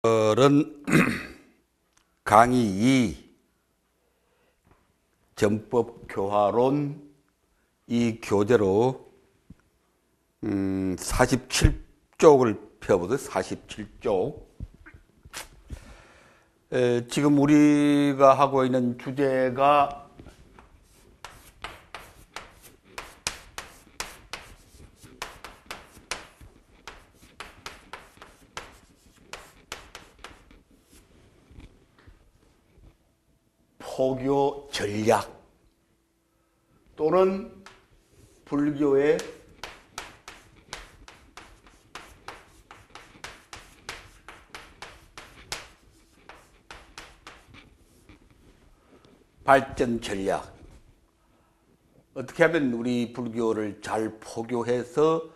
오늘은 강의 2 전법 교화론 이 교재로 47쪽을 펴보세요. 47쪽. 지금 우리가 하고 있는 주제가 포교 전략 또는 불교의 발전 전략. 어떻게 하면 우리 불교를 잘 포교해서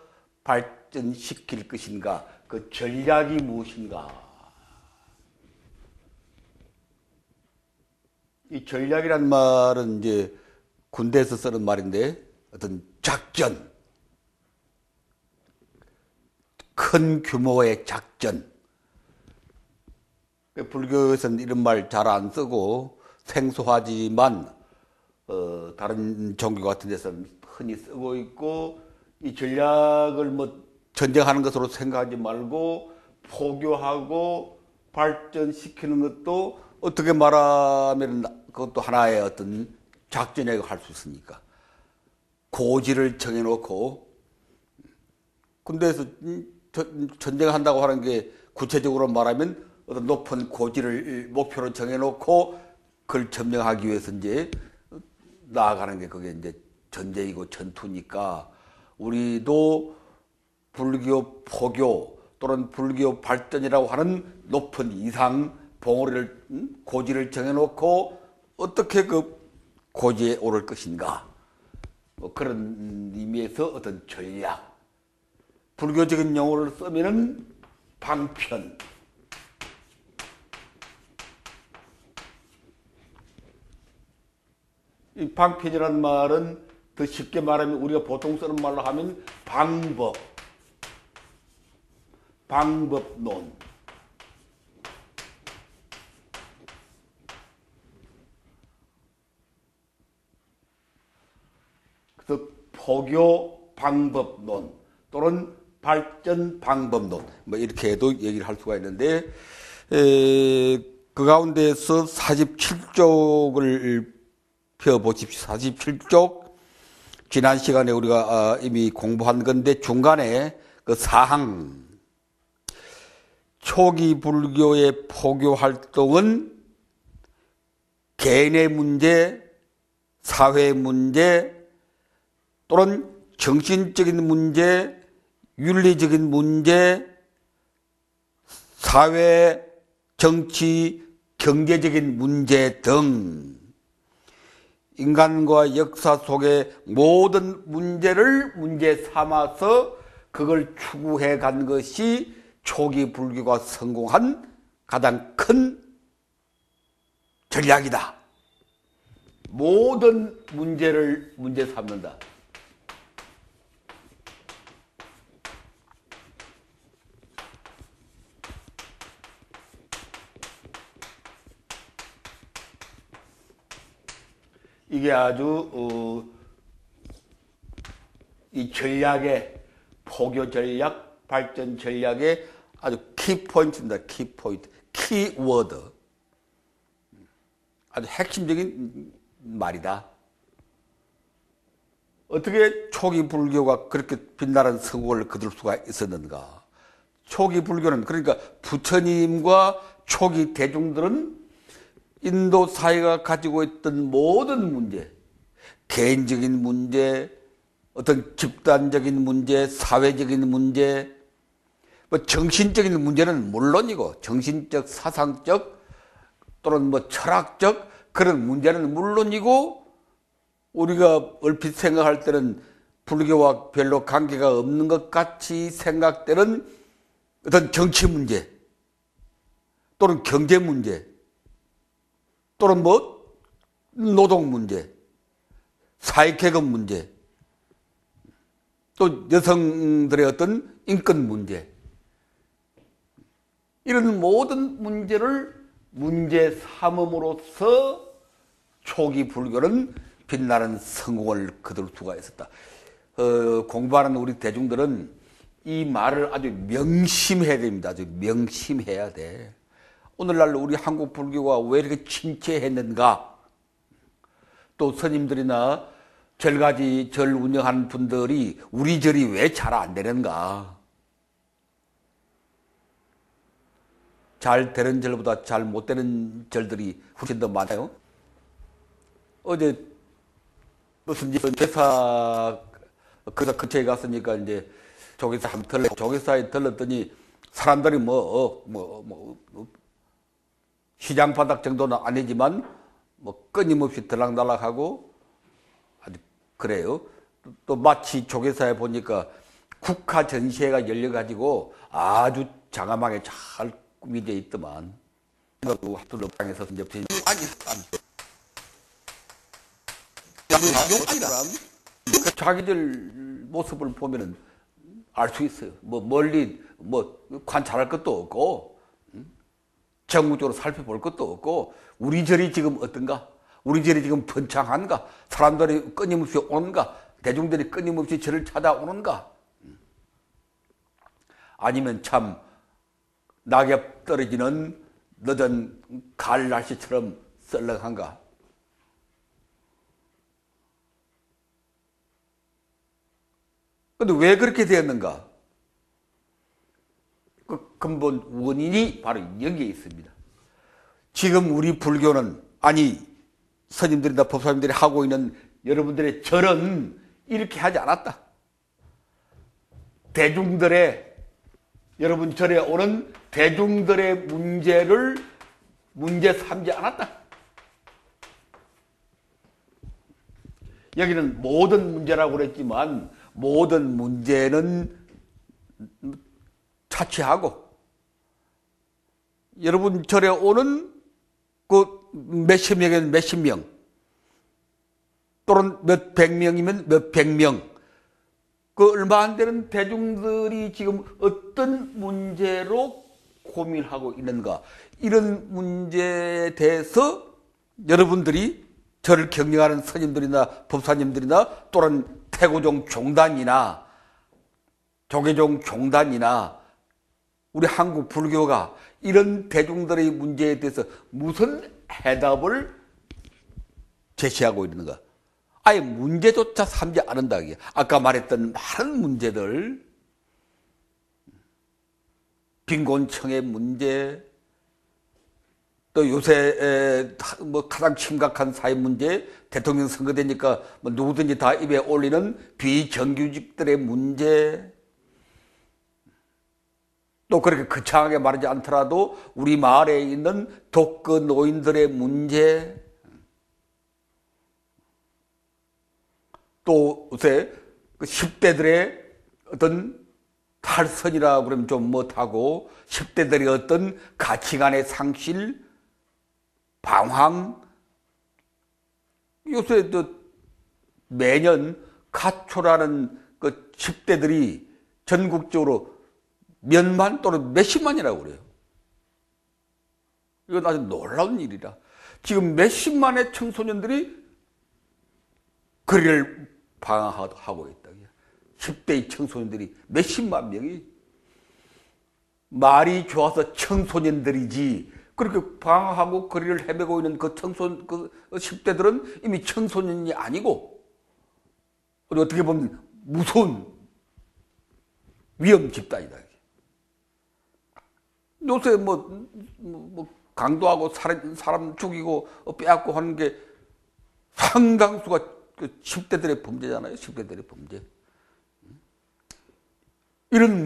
발전시킬 것인가? 그 전략이 무엇인가? 이 전략이란 말은 이제 군대에서 쓰는 말인데 어떤 작전, 큰 규모의 작전. 불교에서는 이런 말 잘 안 쓰고 생소하지만 다른 종교 같은 데서는 흔히 쓰고 있고, 이 전략을 뭐 전쟁하는 것으로 생각하지 말고 포교하고 발전시키는 것도 어떻게 말하면 그것도 하나의 어떤 작전이라고 할 수 있으니까 고지를 정해놓고, 군대에서 전쟁한다고 하는 게 구체적으로 말하면 어떤 높은 고지를 목표로 정해놓고 그걸 점령하기 위해서 이제 나아가는 게 그게 이제 전쟁이고 전투니까, 우리도 불교 포교 또는 불교 발전이라고 하는 높은 이상 봉우리를 고지를 정해놓고 어떻게 그 고지에 오를 것인가, 뭐 그런 의미에서 어떤 전략, 불교적인 용어를 쓰면은 방편, 이 방편이라는 말은 더 쉽게 말하면 우리가 보통 쓰는 말로 하면 방법론. 그래서 포교 방법론 또는 발전 방법론, 뭐 이렇게도 얘기를 할 수가 있는데, 그 가운데서 47쪽을 펴보십시오. 47쪽 지난 시간에 우리가 이미 공부한 건데, 중간에 그 사항, 초기 불교의 포교 활동은 개인의 문제, 사회 문제 또는 정신적인 문제, 윤리적인 문제, 사회, 정치, 경제적인 문제 등 인간과 역사 속의 모든 문제를 문제 삼아서 그걸 추구해 간 것이 초기 불교가 성공한 가장 큰 전략이다. 모든 문제를 문제 삼는다. 이게 아주 이 전략의 포교 전략, 발전 전략의 아주 키포인트입니다. 키포인트, 키워드. 아주 핵심적인 말이다. 어떻게 초기 불교가 그렇게 빛나는 성공을 거둘 수가 있었는가? 초기 불교는, 그러니까 부처님과 초기 대중들은 인도 사회가 가지고 있던 모든 문제, 개인적인 문제, 어떤 집단적인 문제, 사회적인 문제, 뭐 정신적인 문제는 물론이고, 정신적, 사상적 또는 뭐 철학적 그런 문제는 물론이고, 우리가 얼핏 생각할 때는 불교와 별로 관계가 없는 것 같이 생각되는 어떤 정치 문제 또는 경제 문제 또는 뭐 노동 문제, 사회계급 문제, 또 여성들의 어떤 인권 문제, 이런 모든 문제를 문제 삼음으로써 초기 불교는 빛나는 성공을 거둘 수가 있었다. 공부하는 우리 대중들은 이 말을 아주 명심해야 됩니다. 아주 명심해야 돼. 오늘날 우리 한국 불교가 왜 이렇게 침체했는가? 또 스님들이나 절가지 절 운영하는 분들이 우리 절이 왜 잘 안 되는가? 잘 되는 절보다 잘 못 되는 절들이 훨씬 더 많아요. 어제 무슨 회사 근처에 갔으니까 이제 조계사 한번 조계사에 들렀더니 사람들이 시장 바닥 정도는 아니지만 끊임없이 들락날락하고 아주 그래요. 또 마치 조계사에 보니까 국화 전시회가 열려가지고 아주 장엄하게 잘 꾸미져 있더만. 합동당에서 이제 자기들 모습을 보면은 알 수 있어요. 멀리 관찰할 것도 없고, 전국적으로 살펴볼 것도 없고, 우리 절이 지금 어떤가? 우리 절이 지금 번창한가? 사람들이 끊임없이 오는가? 대중들이 끊임없이 절을 찾아오는가? 아니면 참 낙엽 떨어지는 늦은 가을 날씨처럼 썰렁한가? 근데 왜 그렇게 되었는가? 그 근본 원인이 바로 여기에 있습니다. 지금 우리 불교는, 아니 스님들이나 법사님들이 하고 있는 여러분들의 절은 이렇게 하지 않았다. 대중들의, 여러분 절에 오는 대중들의 문제를 문제 삼지 않았다. 여기는 모든 문제라고 그랬지만 모든 문제는 차치하고, 여러분 절에 오는 그 몇십 명이면 몇십 명, 또는 몇백 명이면 몇백 명, 그 얼마 안 되는 대중들이 지금 어떤 문제로 고민하고 있는가, 이런 문제에 대해서 여러분들이 저를 경영하는 스님들이나 법사님들이나 또는 태고종 종단이나 조계종 종단이나 우리 한국 불교가 이런 대중들의 문제에 대해서 무슨 해답을 제시하고 있는가? 아예 문제조차 삼지 않는다. 아까 말했던 많은 문제들, 빈곤층의 문제, 또 요새 가장 심각한 사회 문제, 대통령 선거되니까 누구든지 다 입에 올리는 비정규직들의 문제, 또 그렇게 거창하게 말하지 않더라도 우리 마을에 있는 독거 노인들의 문제, 또 요새 그 10대들의 어떤 탈선이라 그러면 좀 못하고 10대들의 어떤 가치관의 상실, 방황, 요새 또 매년 가초라는 그 10대들이 전국적으로 몇만 또는 몇십만이라고 그래요. 이건 아주 놀라운 일이라. 지금 몇십만의 청소년들이 거리를 방황하고 있다. 10대의 청소년들이 몇십만 명이, 말이 좋아서 청소년들이지 그렇게 방황하고 거리를 헤매고 있는 그 10대들은 이미 청소년이 아니고 어떻게 보면 무서운 위험 집단이다. 요새 강도하고 사람 죽이고 빼앗고 하는 게 상당수가 그 10대들의 범죄잖아요. 10대들의 범죄. 이런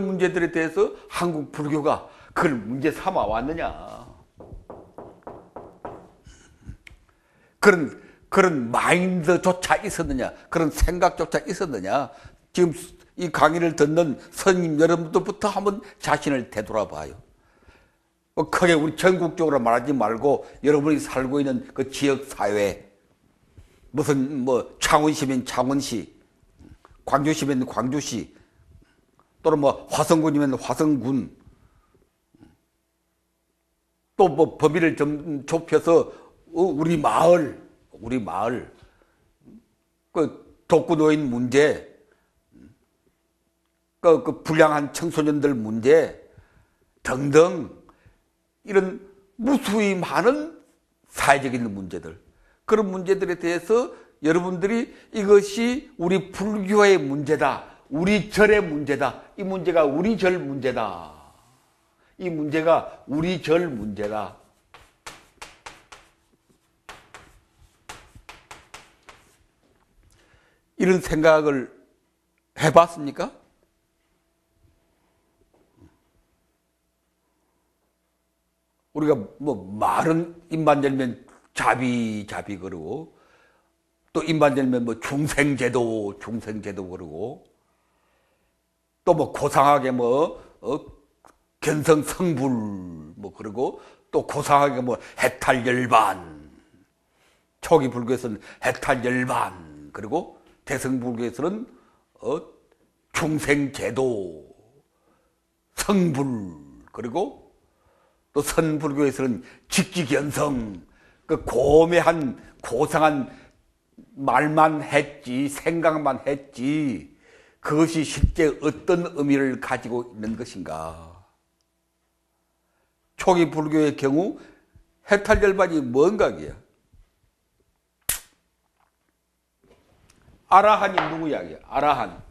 문제들에 대해서 한국 불교가 그걸 문제 삼아 왔느냐. 그런 마인드조차 있었느냐. 그런 생각조차 있었느냐. 지금 이 강의를 듣는 스님 여러분들부터 한번 자신을 되돌아봐요. 크게 우리 전국적으로 말하지 말고 여러분이 살고 있는 그 지역 사회, 무슨 창원시면 창원시, 광주시면 광주시, 또는 화성군이면 화성군, 또 뭐 범위를 좀 좁혀서 우리 마을 그 독거 노인 문제, 그 불량한 청소년들 문제 등등 이런 무수히 많은 사회적인 문제들, 그런 문제들에 대해서 여러분들이 이것이 우리 불교의 문제다, 우리 절의 문제다, 이 문제가 우리 절 문제다, 이 문제가 우리 절 문제다, 이런 생각을 해봤습니까? 우리가 뭐 말은 입만 열면 자비 그러고, 또 입만 열면 뭐 중생제도 그러고, 또 뭐 고상하게 뭐 견성성불 뭐 그러고, 또 고상하게 뭐 해탈열반, 초기 불교에서는 해탈열반, 그리고 대승불교에서는 중생제도 성불, 그리고 또 선불교에서는 직지견성, 그 고매한 고상한 말만 했지, 생각만 했지, 그것이 실제 어떤 의미를 가지고 있는 것인가. 초기 불교의 경우 해탈열반이 뭔가기야? 아라한이 누구 이야기야? 아라한.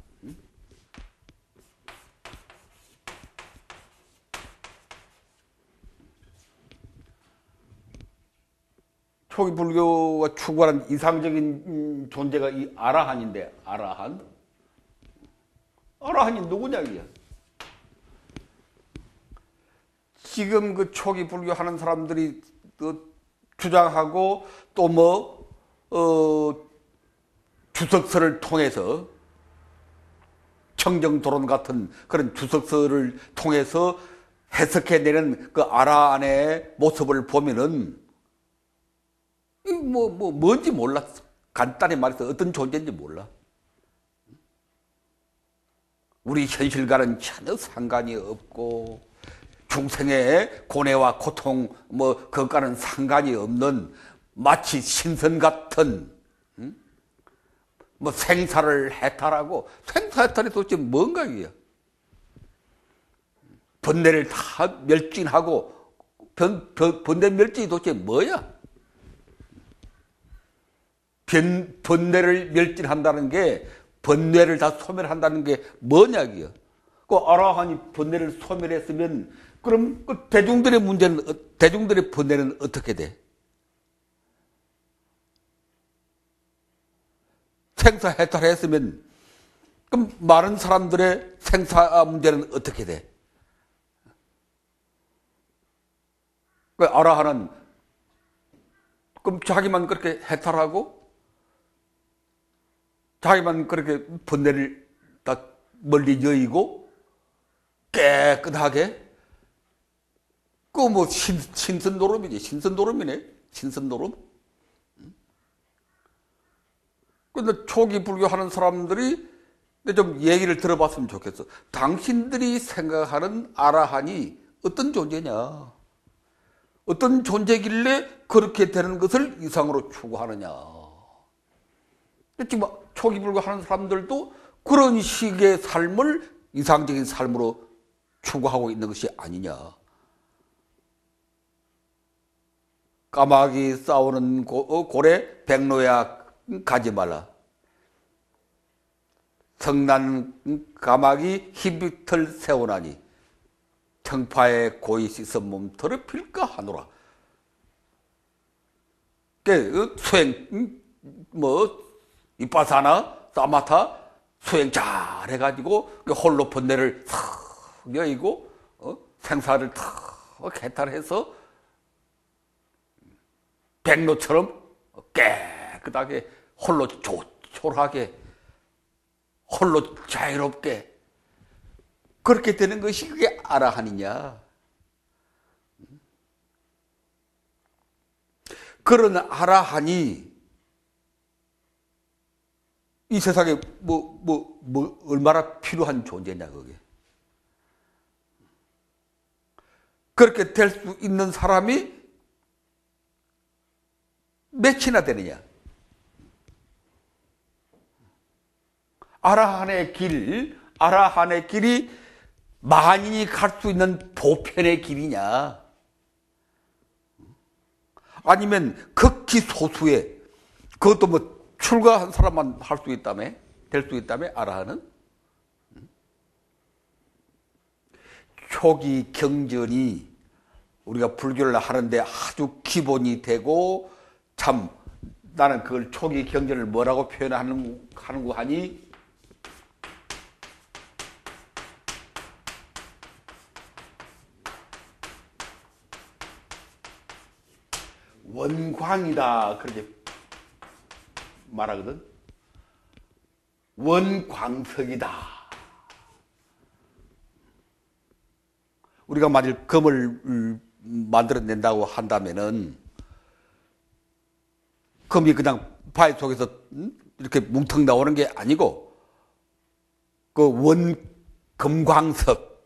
초기 불교가 추구하는 이상적인 존재가 이 아라한인데, 아라한이 누구냐 이게? 지금 그 초기 불교 하는 사람들이 주장하고 또 뭐 주석서를 통해서, 청정도론 같은 그런 주석서를 통해서 해석해내는 그 아라한의 모습을 보면은 뭔지 몰라. 간단히 말해서 어떤 존재인지 몰라. 우리 현실과는 전혀 상관이 없고, 중생의 고뇌와 고통 그것과는 상관이 없는, 마치 신선 같은 생사를 해탈하고, 생사 해탈이 도대체 뭔가 이게? 번뇌를 다 멸진하고, 번뇌 멸진이 도대체 뭐야? 번뇌를 멸진한다는 게, 번뇌를 다 소멸한다는 게 뭐냐기요? 그 아라한이 번뇌를 소멸했으면, 그럼 그 대중들의 문제는, 대중들의 번뇌는 어떻게 돼? 생사 해탈했으면, 그럼 많은 사람들의 생사 문제는 어떻게 돼? 그 아라한은 그럼 자기만 그렇게 해탈하고, 자기만 그렇게 번뇌를 다 멀리 여의고 깨끗하게, 그 뭐 신선노름이지. 신선노름이네. 신선노름. 근데 초기 불교하는 사람들이 좀 얘기를 들어봤으면 좋겠어. 당신들이 생각하는 아라한이 어떤 존재냐? 어떤 존재길래 그렇게 되는 것을 이상으로 추구하느냐? 지금 초기 불교하는 사람들도 그런 식의 삶을 이상적인 삶으로 추구하고 있는 것이 아니냐. 까마귀 싸우는 고래 백로야 가지 말라. 성난 까마귀 희비털 세우나니 청파에 고이 씻어 몸털을 필까 하노라. 수행 이빠사나 사마타 수행 잘 해가지고 홀로 번뇌를 탁 여의고 생사를 탁 해탈해서 백로처럼 깨끗하게 홀로 조촐하게 홀로 자유롭게 그렇게 되는 것이 그게 아라한이냐. 그런 아라한이 이 세상에 얼마나 필요한 존재냐, 그게. 그렇게 될 수 있는 사람이 몇이나 되느냐? 아라한의 길이 만인이 갈 수 있는 보편의 길이냐? 아니면 극히 소수의, 그것도 뭐 출가한 사람만 할 수 있다며? 될 수 있다며? 아라한은? 초기 경전이 우리가 불교를 하는데 아주 기본이 되고, 참 나는 그걸 초기 경전을 뭐라고 표현하는고 하니, 원광이다 그렇게 말하거든. 원광석이다. 우리가 만일 금을 만들어낸다고 한다면은 금이 그냥 바위 속에서 이렇게 뭉텅 나오는 게 아니고, 그 원금광석,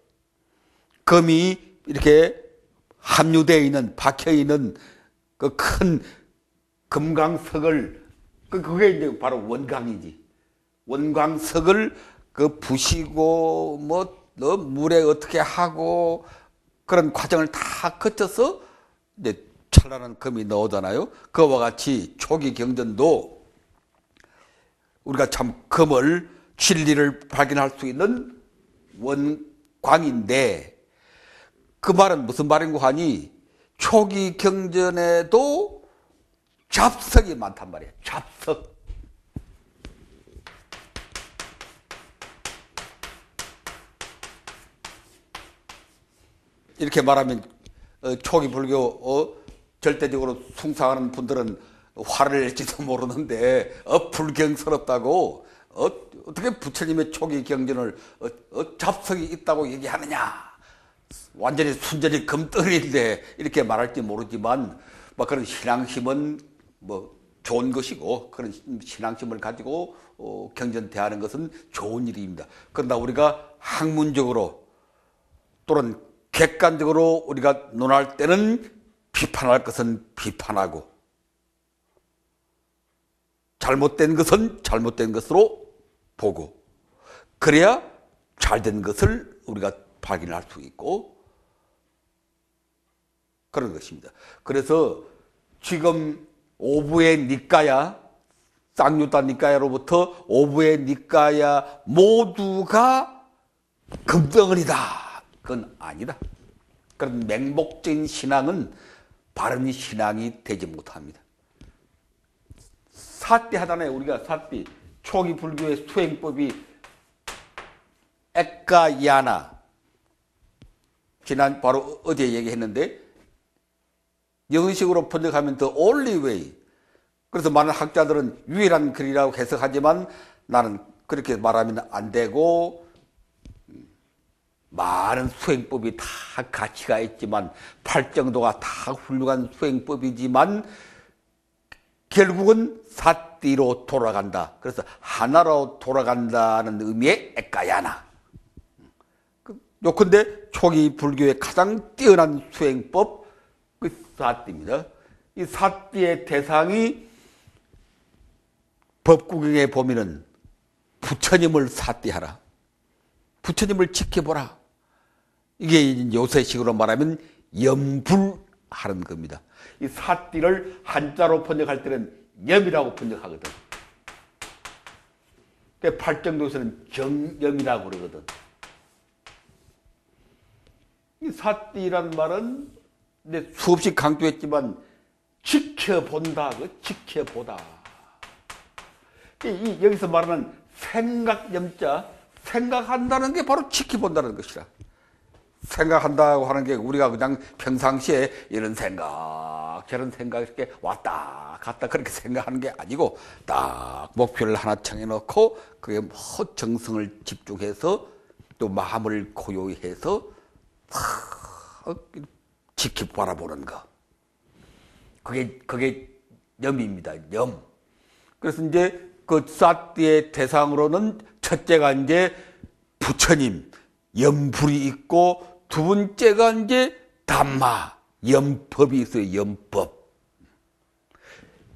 금이 이렇게 함유되어 있는, 박혀 있는 그 큰 금광석을, 그게 이제 바로 원광이지. 원광석을 그 부시고 물에 어떻게 하고 그런 과정을 다 거쳐서 이제 찬란한 금이 나오잖아요. 그와 같이 초기 경전도 우리가 참 금을, 진리를 발견할 수 있는 원광인데, 그 말은 무슨 말인고 하니, 초기 경전에도 잡석이 많단 말이에요. 잡석. 이렇게 말하면 초기 불교 절대적으로 숭상하는 분들은 화를 낼지도 모르는데, 불경스럽다고 어떻게 부처님의 초기 경전을 잡석이 있다고 얘기하느냐, 완전히 순전히 금덩어리인데 이렇게 말할지 모르지만, 뭐 그런 신앙심은 뭐 좋은 것이고, 그런 신앙심을 가지고 경전 대하는 것은 좋은 일입니다. 그러나 우리가 학문적으로 또는 객관적으로 우리가 논할 때는 비판할 것은 비판하고, 잘못된 것은 잘못된 것으로 보고, 그래야 잘된 것을 우리가 발견할 수 있고, 그런 것입니다. 그래서 지금 오부의 니까야, 쌍유타 니까야로부터 오부의 니까야 모두가 금덩어리다, 그건 아니다. 그런 맹목적인 신앙은 바른 신앙이 되지 못합니다. 사띠 하잖아요. 우리가 사띠, 초기 불교의 수행법이 에까야나, 지난 바로 어제 얘기했는데, 영식으로 번역하면 the only way. 그래서 많은 학자들은 유일한 글이라고 해석하지만 나는 그렇게 말하면 안 되고, 많은 수행법이 다 가치가 있지만, 팔정도가 다 훌륭한 수행법이지만 결국은 사띠로 돌아간다. 그래서 하나로 돌아간다는 의미의 에까야나. 요컨대 초기 불교의 가장 뛰어난 수행법, 그 사띠입니다. 이 사띠의 대상이 법구경에 보면은 부처님을 사띠하라, 부처님을 지켜보라, 이게 요새식으로 말하면 염불하는 겁니다. 이 사띠를 한자로 번역할 때는 염이라고 번역하거든. 팔정도에서는 정염이라고 그러거든. 이 사띠란 말은 수없이 강조했지만 지켜본다, 지켜보다. 여기서 말하는 생각염자, 생각한다는 게 바로 지켜본다는 것이라. 생각한다고 하는 게 우리가 그냥 평상시에 이런 생각 저런 생각 이렇게 왔다 갔다 그렇게 생각하는 게 아니고, 딱 목표를 하나 정해놓고 그게 정성을 집중해서 또 마음을 고요히 해서 지켜 바라보는 거, 그게 염입니다. 염. 그래서 이제 그 사띠의 대상으로는 첫째가 이제 부처님 염불이 있고, 두 번째가 이제 담마, 염법이 있어요. 염법.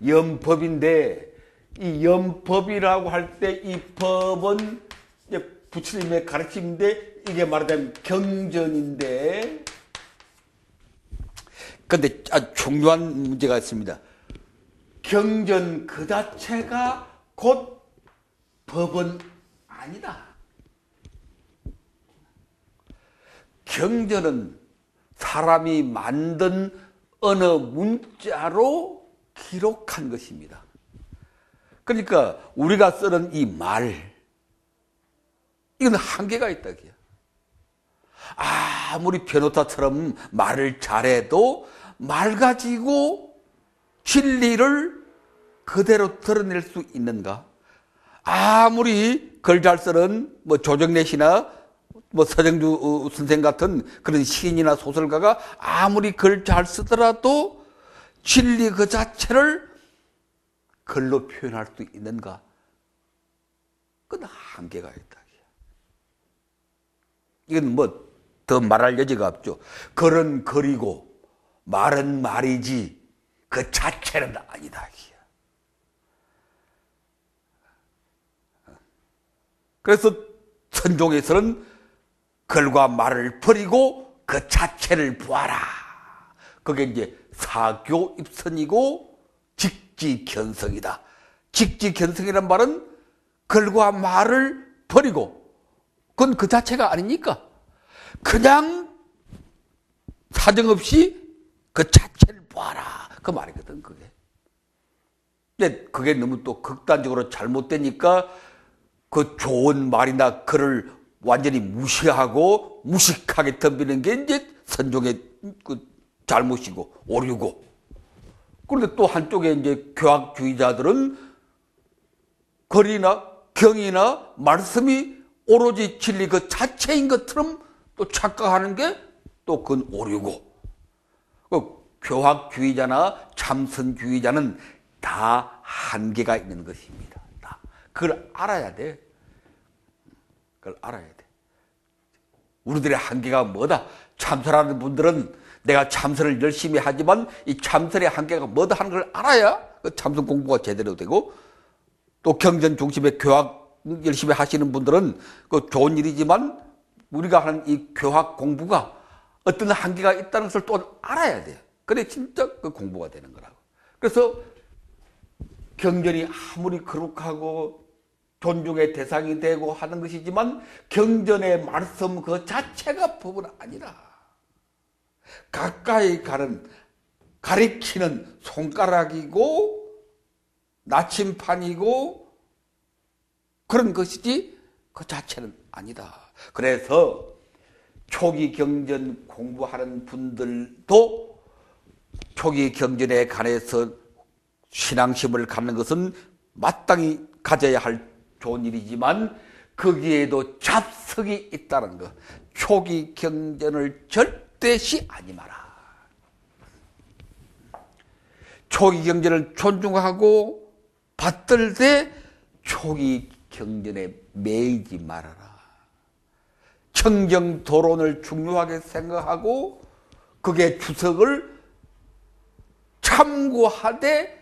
염법인데 이 염법이라고 할 때 이 법은 이제 부처님의 가르침인데 이게 말하자면 경전인데, 근데 아주 중요한 문제가 있습니다. 경전 그 자체가 곧 법은 아니다. 경전은 사람이 만든 어느 문자로 기록한 것입니다. 그러니까 우리가 쓰는 이 말, 이건 한계가 있다. 아무리 변호사처럼 말을 잘해도 말 가지고 진리를 그대로 드러낼 수 있는가? 아무리 글 잘 쓰는 조정래 씨나 서정주 선생 같은 그런 시인이나 소설가가 아무리 글 잘 쓰더라도 진리 그 자체를 글로 표현할 수 있는가? 그건 한계가 있다. 이건 더 말할 여지가 없죠. 글은 글이고 말은 말이지 그 자체는 아니다. 그래서 선종에서는 글과 말을 버리고 그 자체를 보아라. 그게 이제 사교입선이고 직지견성이다. 직지견성이란 말은 글과 말을 버리고 그건 그 자체가 아니니까 그냥 사정없이 그 자체를 보아라. 그 말이거든, 그게. 근데 그게 너무 또 극단적으로 잘못되니까 그 좋은 말이나 글을 완전히 무시하고 무식하게 덤비는 게 이제 선종의 그 잘못이고 오류고. 그런데 또 한쪽에 이제 교학주의자들은 글이나 경이나 말씀이 오로지 진리 그 자체인 것처럼 또 착각하는 게 또 그건 오류고. 그 교학주의자나 참선주의자는 다 한계가 있는 것입니다. 다. 그걸 알아야 돼. 그걸 알아야 돼. 우리들의 한계가 뭐다? 참선하는 분들은 내가 참선을 열심히 하지만 이 참선의 한계가 뭐다 하는 걸 알아야 그 참선 공부가 제대로 되고, 또 경전 중심의 교학 열심히 하시는 분들은 그 좋은 일이지만 우리가 하는 이 교학 공부가 어떤 한계가 있다는 것을 또 알아야 돼요. 그래 진짜 그 공부가 되는 거라고. 그래서 경전이 아무리 거룩하고 존중의 대상이 되고 하는 것이지만 경전의 말씀 그 자체가 법은 아니라 가까이 가는 가리키는 손가락이고 나침판이고 그런 것이지 그 자체는 아니다. 그래서 초기 경전 공부하는 분들도 초기 경전에 관해서 신앙심을 갖는 것은 마땅히 가져야 할 좋은 일이지만 거기에도 잡석이 있다는 것. 초기 경전을 절대시 하지 마라. 초기 경전을 존중하고 받들되 초기 경전에 매이지 말아라. 청정도론을 중요하게 생각하고 그게 주석을 참고하되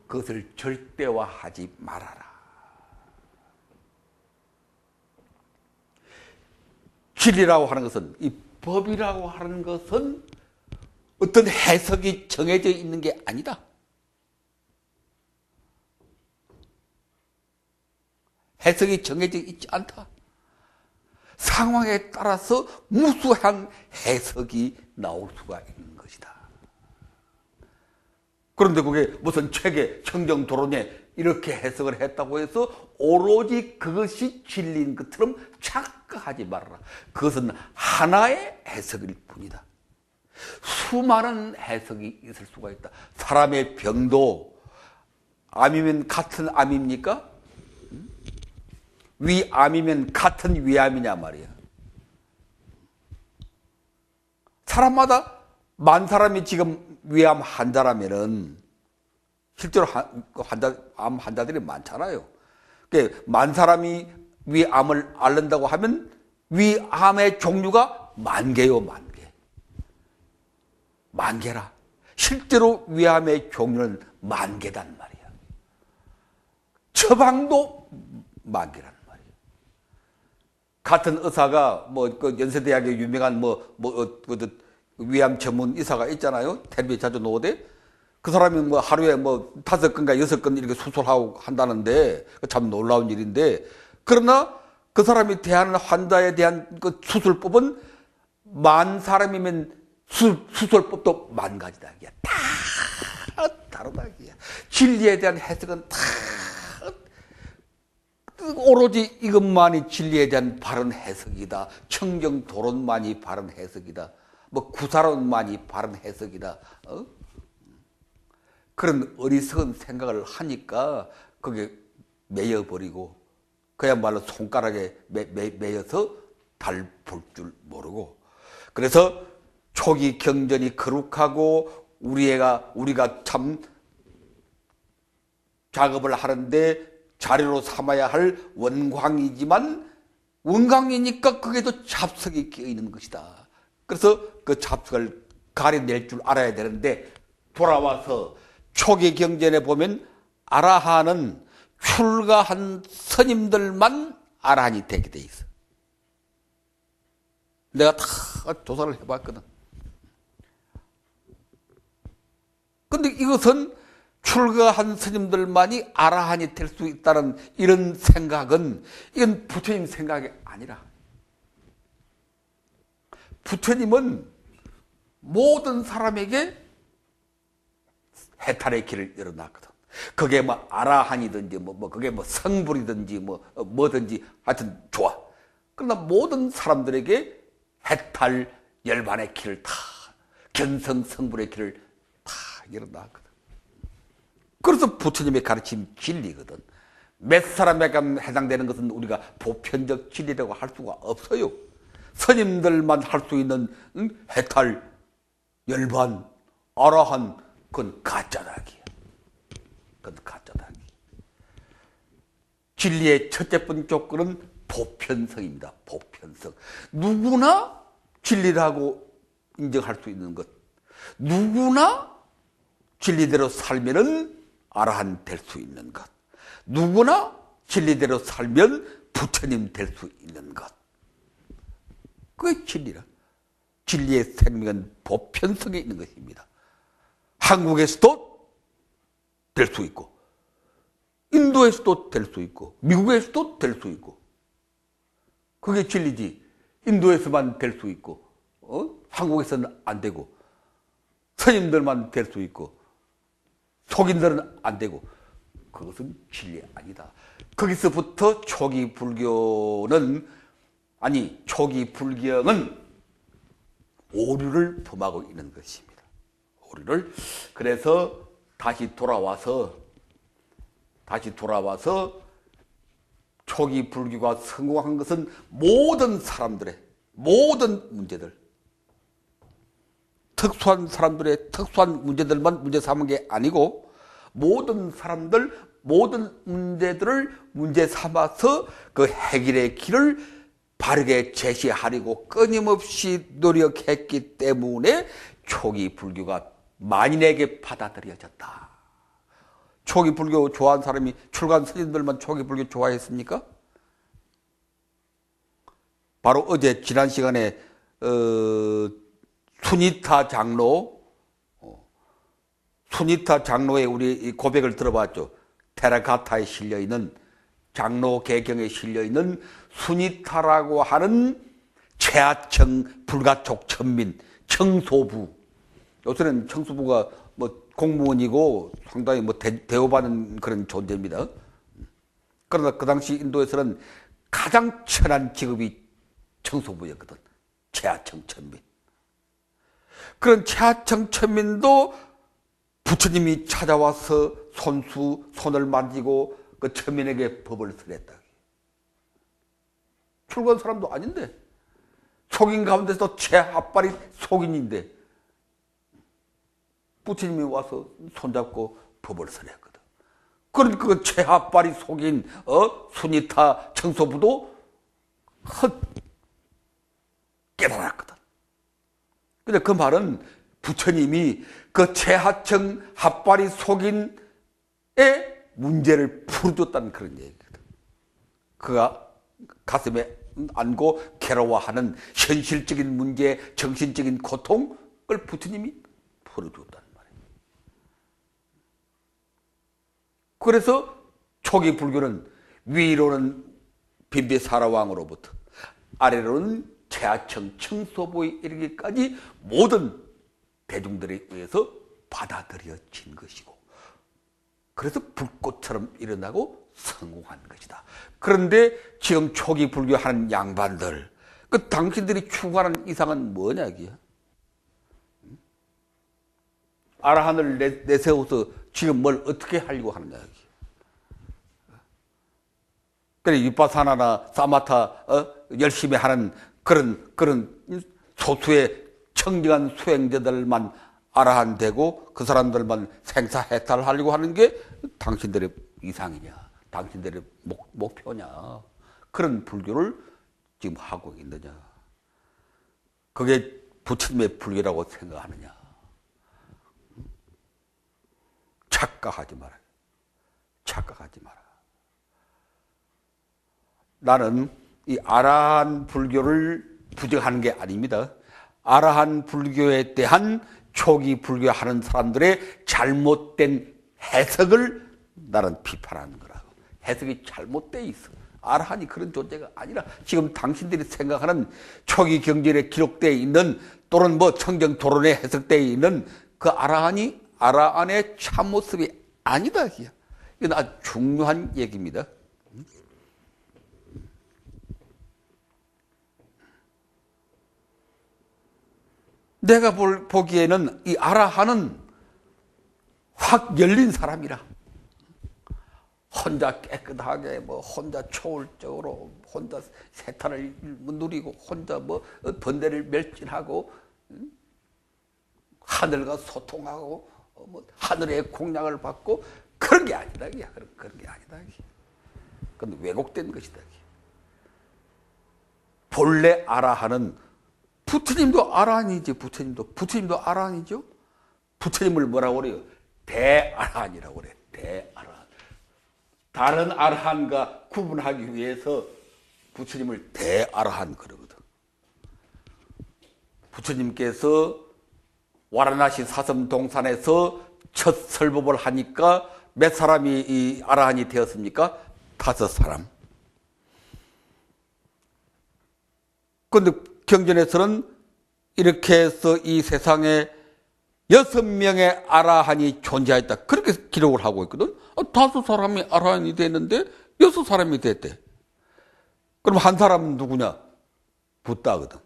그것을 절대화하지 말아라. 진리라고 하는 것은, 이 법이라고 하는 것은 어떤 해석이 정해져 있는 게 아니다. 해석이 정해져 있지 않다. 상황에 따라서 무수한 해석이 나올 수가 있는 것이다. 그런데 그게 무슨 책에 청정도론에 이렇게 해석을 했다고 해서 오로지 그것이 진리인 것처럼 착각하지 말아라. 그것은 하나의 해석일 뿐이다. 수많은 해석이 있을 수가 있다. 사람의 병도 암이면 같은 암입니까? 위암이면 같은 위암이냐 말이야. 사람마다 만 사람이 지금 위암 환자라면은 실제로 암 환자들이 많잖아요. 그러니까 만 사람이 위암을 앓는다고 하면 위암의 종류가 만 개요, 만 개. 만개라. 실제로 위암의 종류는 만개단 말이야. 처방도 만개란 말이야. 같은 의사가 그 연세대학의 유명한 위암 전문 의사가 있잖아요. 텔레비에 자주 나오대. 그 사람이 하루에 5건가 6건 이렇게 수술하고 한다는데 참 놀라운 일인데, 그러나 그 사람이 대하는 환자에 대한 그 수술법은 만 사람이면 수술법도 만 가지다. 다 다르다. 진리에 대한 해석은 다 오로지 이것만이 진리에 대한 바른 해석이다. 청정도론만이 바른 해석이다. 구사론만이 바른 해석이다. 그런 어리석은 생각을 하니까 그게 매여버리고 그야말로 손가락에 매여서 달 볼 줄 모르고, 그래서 초기 경전이 거룩하고 우리가 참 작업을 하는데 자료로 삼아야 할 원광이지만, 원광이니까 그게도 잡석이 끼어있는 것이다. 그래서 그 잡석을 가려낼 줄 알아야 되는데, 돌아와서 초기 경전에 보면 아라한은 출가한 스님들만 아라한이 되게 돼 있어. 내가 다 조사를 해봤거든. 근데 이것은 출가한 스님들만이 아라한이 될 수 있다는 이런 생각은, 이건 부처님 생각이 아니라, 부처님은 모든 사람에게 해탈의 길을 열어놨거든. 그게 아라한이든지 그게 성불이든지 뭐든지 하여튼 좋아. 그러나 모든 사람들에게 해탈 열반의 길을 다, 견성 성불의 길을 다 열어놨거든. 그래서 부처님의 가르침 진리거든. 몇 사람에게 해당되는 것은 우리가 보편적 진리라고 할 수가 없어요. 스님들만 할 수 있는 해탈, 열반, 아라한, 그건 가짜다기야. 그건 가짜다기. 진리의 첫째 번 조건은 보편성입니다. 보편성. 누구나 진리라고 인정할 수 있는 것. 누구나 진리대로 살면은 아라한 될 수 있는 것. 누구나 진리대로 살면 부처님 될 수 있는 것. 그게 진리라. 진리의 생명은 보편성에 있는 것입니다. 한국에서도 될 수 있고, 인도에서도 될 수 있고, 미국에서도 될 수 있고. 그게 진리지. 인도에서만 될 수 있고, 한국에서는 안 되고, 스님들만 될 수 있고, 속인들은 안 되고, 그것은 진리 아니다. 거기서부터 초기 불교는, 초기 불경은 오류를 범하고 있는 것입니다. 오류를. 그래서 다시 돌아와서 초기 불교가 성공한 것은 모든 사람들의 모든 문제들, 특수한 사람들의 특수한 문제들만 문제 삼은 게 아니고, 모든 사람들, 모든 문제들을 문제 삼아서 그 해결의 길을 바르게 제시하려고 끊임없이 노력했기 때문에 초기 불교가 만인에게 받아들여졌다. 초기 불교 좋아하는 사람이, 출가한 스님들만 초기 불교 좋아했습니까? 바로 어제 지난 시간에 수니타 장로의 우리 고백을 들어봤죠. 테라가타에 실려있는, 장로 개경에 실려있는 수니타라고 하는 최하층 불가촉 천민, 청소부. 요새는 청소부가 공무원이고 상당히 대우받는 그런 존재입니다. 그러나 그 당시 인도에서는 가장 천한 직업이 청소부였거든. 최하층 천민. 그런 최하층 천민도 부처님이 찾아와서 손을 만지고 그 천민에게 법을 설했다. 출가한 사람도 아닌데, 속인 가운데서 최하빨이 속인인데 부처님이 와서 손잡고 법을 설했거든. 그러니까 그 최하빨이 속인 수니타 청소부도 깨달았거든. 근데 그 말은 부처님이 그 최하층 핫바리 속인의 문제를 풀어줬다는 그런 얘기거든. 그가 가슴에 안고 괴로워하는 현실적인 문제, 정신적인 고통을 부처님이 풀어줬다는 말이에요. 그래서 초기 불교는 위로는 빈비사라 왕으로부터 아래로는 최하층 청소부에 이르기까지 모든 대중들에 의해서 받아들여진 것이고, 그래서 불꽃처럼 일어나고 성공한 것이다. 그런데 지금 초기 불교하는 양반들, 그 당신들이 추구하는 이상은 뭐냐 이게야? 아라한을 내세워서 지금 뭘 어떻게 하려고 하느냐 이게. 그래 위파사나나 사마타 열심히 하는 그런 소수의 청정한 수행자들만 아라한 되고 그 사람들만 생사해탈하려고 하는 게 당신들의 이상이냐, 당신들의 목표냐, 그런 불교를 지금 하고 있느냐, 그게 부처님의 불교라고 생각하느냐. 착각하지 마라. 착각하지 마라. 나는 이 아라한 불교를 부정하는 게 아닙니다. 아라한 불교에 대한 초기 불교하는 사람들의 잘못된 해석을 나는 비판하는 거라고. 해석이 잘못되어 있어. 아라한이 그런 존재가 아니라 지금 당신들이 생각하는 초기 경전에 기록되어 있는 또는 뭐 청정 도론에 해석되어 있는 그 아라한이 아라한의 참모습이 아니다. 이건 아주 중요한 얘기입니다. 내가 보기에는 이 아라한은 확 열린 사람이라. 혼자 깨끗하게 뭐 혼자 초월적으로 혼자 세탄을 누리고 혼자 뭐 번뇌를 멸진하고 하늘과 소통하고 뭐 하늘의 공양을 받고 그런 게 아니다. 그런 게 아니다. 그건 왜곡된 것이다. 본래 아라한은 부처님도 아라한이지. 부처님도 아라한이죠. 부처님을 뭐라고 그래요? 대아라한이라고 그래. 대아라한. 다른 아라한과 구분하기 위해서 부처님을 대아라한 그러거든. 부처님께서 와라나시 사섬 동산에서 첫 설법을 하니까 몇 사람이 이 아라한이 되었습니까? 5사람. 그런데 경전에서는 이렇게 해서 이 세상에 6명의 아라한이 존재했다. 그렇게 기록을 하고 있거든. 5사람이 아라한이 됐는데 6사람이 됐대. 그럼 한 사람은 누구냐? 붓다거든.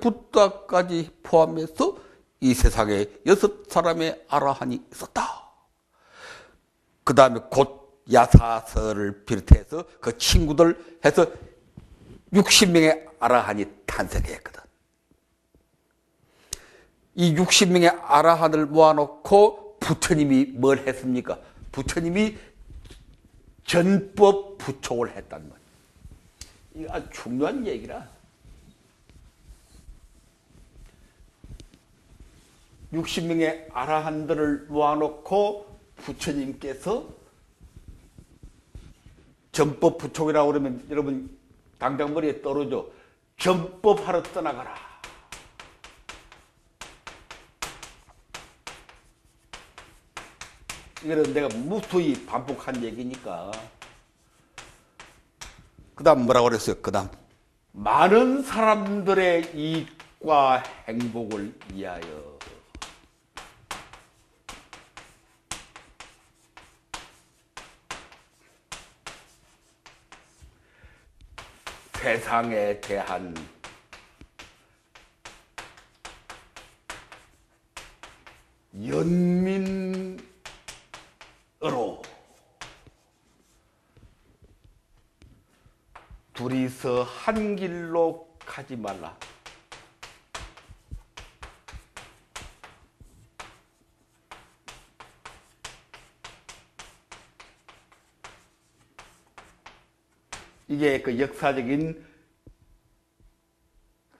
붓다까지 포함해서 이 세상에 6사람의 아라한이 있었다. 그 다음에 곧 야사설을 비롯해서 그 친구들 해서 60명의 아라한이 탄생했거든. 이 60명의 아라한을 모아놓고 부처님이 뭘 했습니까? 부처님이 전법 부촉을 했단 말이야. 이거 아주 중요한 얘기라. 60명의 아라한들을 모아놓고 부처님께서 전법 부촉이라고 그러면 여러분 당장 머리에 떨어져. 전법하러 떠나가라. 이거는 내가 무수히 반복한 얘기니까. 그 다음 뭐라고 그랬어요? 그 다음 많은 사람들의 이익과 행복을 위하여. 세상에 대한 연민으로 둘이서 한 길로 가지 말라. 이게 그 역사적인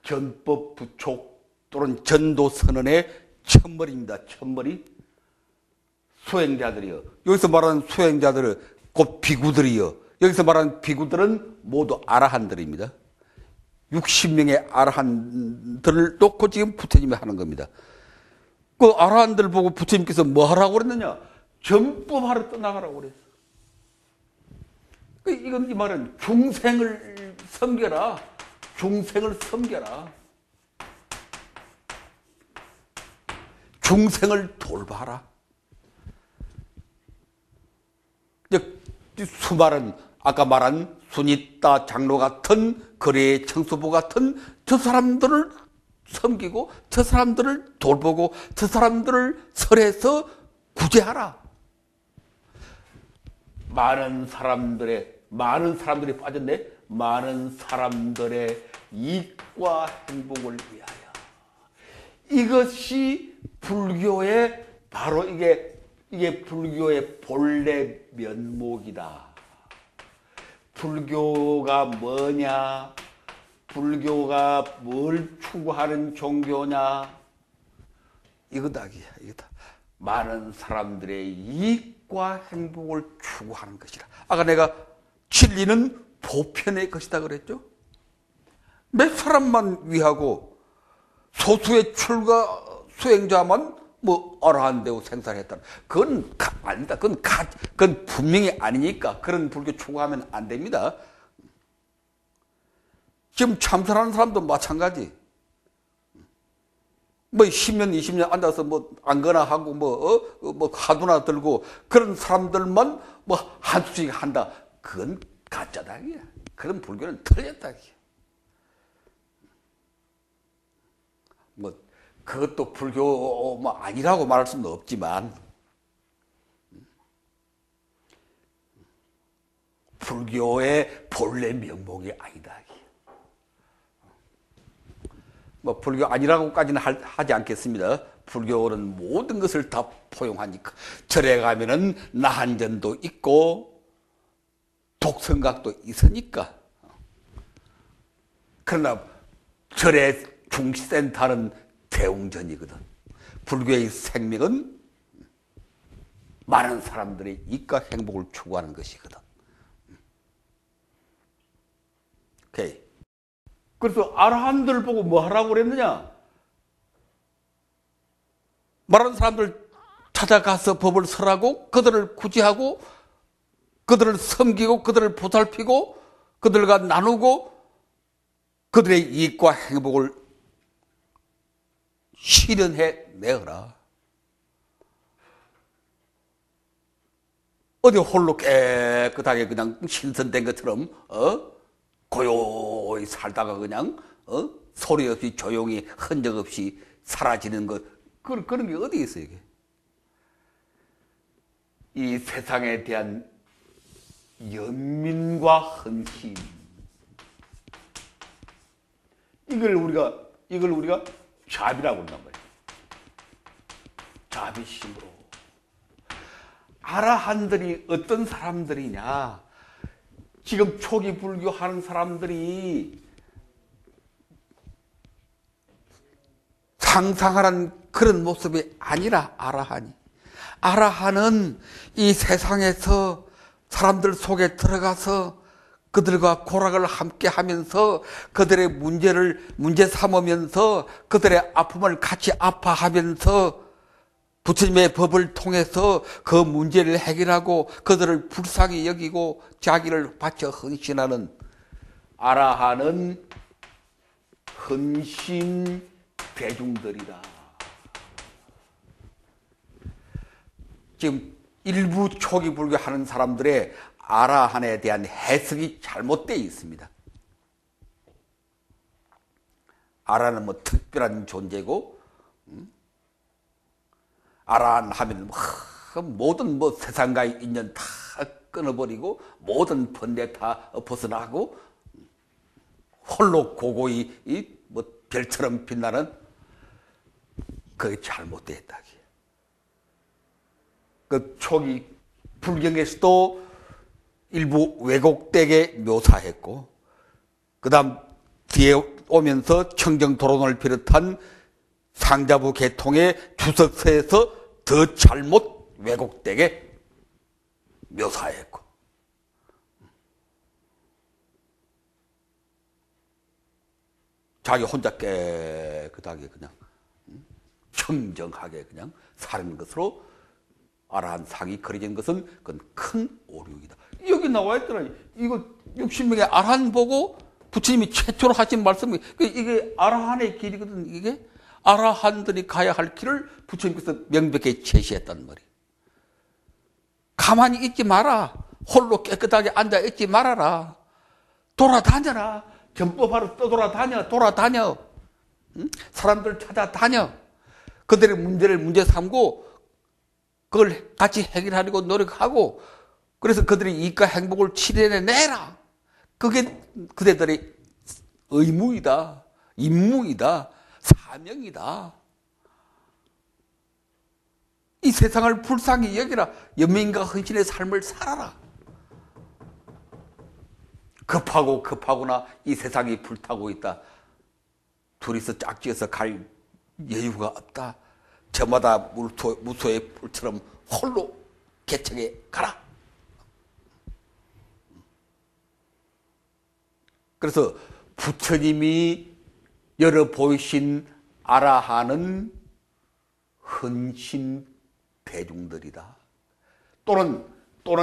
전법 부촉 또는 전도 선언의 첫머리입니다. 첫머리. 수행자들이요. 여기서 말하는 수행자들은 곧 비구들이요. 여기서 말하는 비구들은 모두 아라한들입니다. 60명의 아라한들을 놓고 지금 부처님이 하는 겁니다. 그 아라한들 보고 부처님께서 뭐 하라고 그랬느냐? 정법하러 떠나가라고 그랬어. 이 말은 중생을 섬겨라. 중생을 섬겨라. 중생을 돌봐라. 수많은 아까 말한 순이따 장로 같은 거래의 청소부 같은 저 사람들을 섬기고 저 사람들을 돌보고 저 사람들을 설해서 구제하라. 많은 사람들이 빠졌네. 많은 사람들의 이익과 행복을 위하여. 이것이 불교의 바로 이게 불교의 본래 면목이다. 불교가 뭐냐? 불교가 뭘 추구하는 종교냐? 이거다. 많은 사람들의 이익과 행복을 추구하는 것이라. 아까 내가 진리는 보편의 것이다 그랬죠? 몇 사람만 위하고 소수의 출가 수행자만 뭐 어라한 되고 생산했다. 그건 아니다. 그건 분명히 아니니까 그런 불교 추구하면 안 됩니다. 지금 참선하는 사람도 마찬가지. 뭐 10년, 20년 앉아서 뭐 안거나 하고 뭐 화두나 들고 그런 사람들만 뭐 한수씩 한다. 그건 가짜다. 그런 불교는 틀렸다. 뭐 그것도 불교 뭐 아니라고 말할 수는 없지만 불교의 본래 명목이 아니다. 뭐 불교 아니라고까지는 하지 않겠습니다. 불교는 모든 것을 다 포용하니까 절에 가면은 나한전도 있고 독성각도 있으니까. 그러나 절의 중센터는 대웅전이거든. 불교의 생명은 많은 사람들의 이익과 행복을 추구하는 것이거든. 오케이. 그래서 아라한들 보고 뭐 하라고 그랬느냐? 많은 사람들 찾아가서 법을 설하고 그들을 구제하고 그들을 섬기고 그들을 보살피고 그들과 나누고 그들의 이익과 행복을 실현해 내어라. 어디 홀로 깨끗하게 그냥 신선된 것처럼 고요히 살다가 그냥 소리 없이 조용히 흔적 없이 사라지는 것 그런 게 어디 있어요 이게? 이 세상에 대한 연민과 헌신 이걸 우리가 자비라고 한단 말이에요. 자비심으로. 아라한들이 어떤 사람들이냐? 지금 초기 불교하는 사람들이 상상하는 그런 모습이 아니라 아라한이. 아라한은 이 세상에서 사람들 속에 들어가서 그들과 고락을 함께 하면서 그들의 문제 삼으면서 그들의 아픔을 같이 아파하면서 부처님의 법을 통해서 그 문제를 해결하고 그들을 불쌍히 여기고 자기를 바쳐 헌신하는 아라한은 헌신 대중들이다. 지금 일부 초기 불교 하는 사람들의 아라한에 대한 해석이 잘못되어 있습니다. 아라한은 뭐 특별한 존재고, 아라한 하면 모든 뭐 세상과의 인연 다 끊어버리고 모든 번뇌 다 벗어나고 홀로 고고히 뭐 별처럼 빛나는 그게 잘못되었다. 그 초기 불경에서도 일부 왜곡되게 묘사했고 그 다음 뒤에 오면서 청정도론을 비롯한 상자부 계통의 주석서에서 더 잘못 왜곡되게 묘사했고, 자기 혼자 깨끗하게 그냥 청정하게 그냥 사는 것으로 아라한 상이 그려진 것은 그건 큰 오류이다. 여기 나와 있더라. 이거 60명의 아라한 보고 부처님이 최초로 하신 말씀이 이게 아라한의 길이거든. 이게 아라한들이 가야 할 길을 부처님께서 명백히 제시했단 말이에요. 가만히 있지 마라. 홀로 깨끗하게 앉아 있지 말아라. 돌아다녀라. 전법하러 떠돌아다녀. 돌아다녀. 사람들 찾아다녀. 그들의 문제를 문제 삼고 그걸 같이 해결하려고 노력하고, 그래서 그들의 이익과 행복을 실현해내라. 그게 그대들의 의무이다. 임무이다. 사명이다. 이 세상을 불쌍히 여기라. 연민과 헌신의 삶을 살아라. 급하구나 이 세상이 불타고 있다. 둘이서 짝지어서 갈 여유가 없다. 저마다 무소의 뿔처럼 홀로 개척에 가라. 그래서 부처님이 열어 보이신 아라한은 헌신 대중들이다. 또는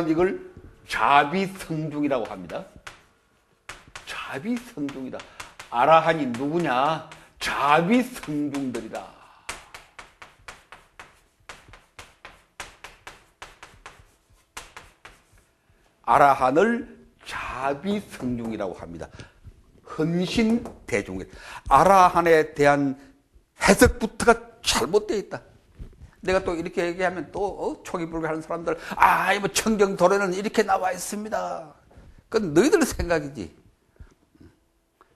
이걸 자비성중이라고 합니다. 자비성중이다. 아라한이 누구냐? 자비성중들이다. 아라한을 자비성중이라고 합니다. 헌신 대중. 아라한에 대한 해석부터가 잘못되어 있다. 내가 또 이렇게 얘기하면 또 초기 불교하는 사람들, 뭐 청정도례는 이렇게 나와 있습니다. 그건 너희들 생각이지.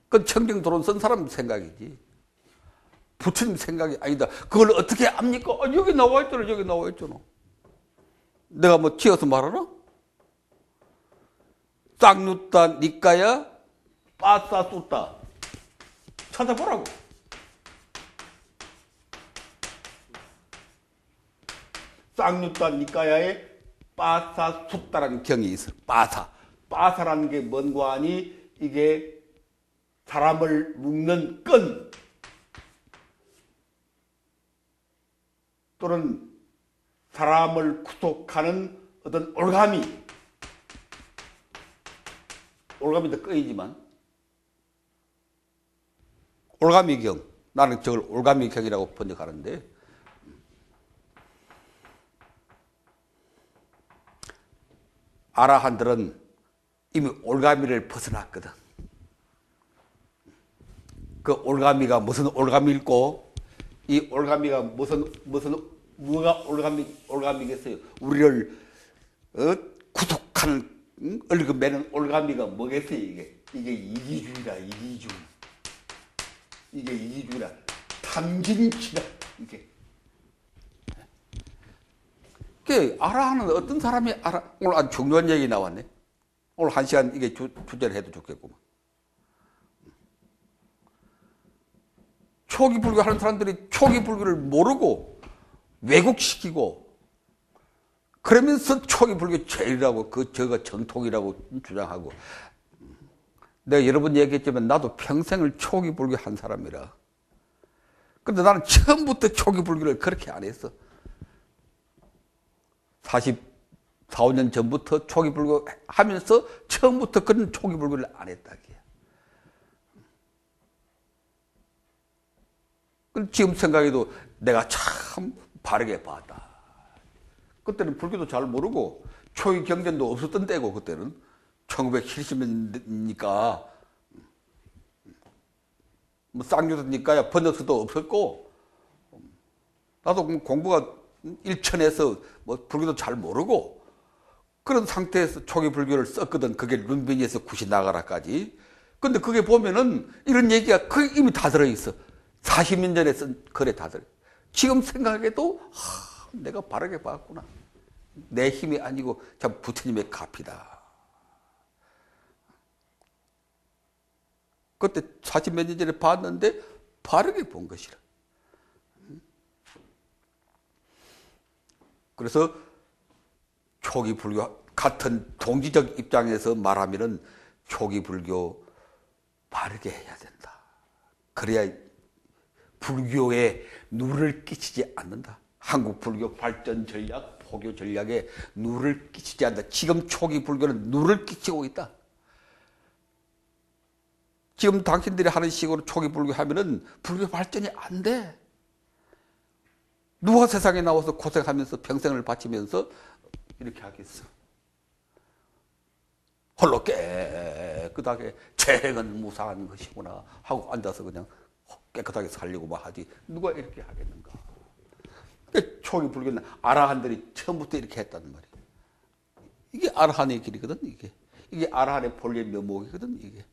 그건 청정도론 쓴 사람 생각이지. 부처님 생각이 아니다. 그걸 어떻게 압니까? 여기 나와 있잖아. 여기 나와 있잖아. 내가 뭐 지어서 말하나? 쌍누따 니까야 빠싸 쏘따 찾아보라고. 쌍누따 니까야에 빠싸 숫다라는 경이 있어. 빠사라는 게 뭔가 하니 이게 사람을 묶는 끈 또는 사람을 구속하는 어떤 올가미도 끄이지만 올가미경, 나는 저걸 올가미경이라고 번역하는데, 아라한들은 이미 올가미를 벗어났거든. 그 올가미가 무슨 올가미일꼬? 이 올가미가 뭐가 올가미겠어요? 우리를 구속하는 얼굴 매는 올가미가 뭐겠어요? 이게 이기주의다. 이게 이기주의다. 탐진치다. 이게 아라하는 어떤 사람이 오늘 아주 중요한 얘기 나왔네. 오늘 1시간 이게 주제를 해도 좋겠구만. 초기 불교 하는 사람들이 초기 불교를 모르고 왜곡시키고 그러면서 초기 불교 제일이라고 저거 정통이라고 주장하고, 내가 여러 번 얘기했지만 나도 평생을 초기 불교 한 사람이라. 그런데 나는 처음부터 초기 불교를 그렇게 안 했어. 44, 5년 전부터 초기 불교 하면서 처음부터 그런 초기 불교를 안 했다. 지금 생각해도 내가 참 바르게 봤다. 그때는 불교도 잘 모르고 초기 경전도 없었던 때고, 그때는 1970년이니까 뭐 쌍유도니까 번역서도 없었고, 나도 공부가 일천해서 뭐 불교도 잘 모르고 그런 상태에서 초기 불교를 썼거든. 그게 룬빈이에서 굿이 나가라까지. 근데 그게 보면은 이런 얘기가 이미 다 들어있어. 40년 전에 쓴 글에 다 들어. 지금 생각해도 내가 바르게 봤구나. 내 힘이 아니고 참 부처님의 가피다. 그때 40몇 년 전에 봤는데 바르게 본 것이라. 그래서 초기 불교 같은 동지적 입장에서 말하면은 초기 불교 바르게 해야 된다. 그래야 불교에 누를 끼치지 않는다. 한국 불교 발전 전략, 포교 전략에 누를 끼치지 않는다. 지금 초기 불교는 누를 끼치고 있다. 지금 당신들이 하는 식으로 초기 불교 하면은 불교 발전이 안 돼. 누가 세상에 나와서 고생하면서 평생을 바치면서 이렇게 하겠어. 홀로 깨끗하게 죄는 무사한 것이구나 하고 앉아서 그냥 깨끗하게 살려고 뭐 하지. 누가 이렇게 하겠는가. 초기 불교는 아라한들이 처음부터 이렇게 했단 말이에요. 이게 아라한의 길이거든. 이게 아라한의 본래 면목이거든.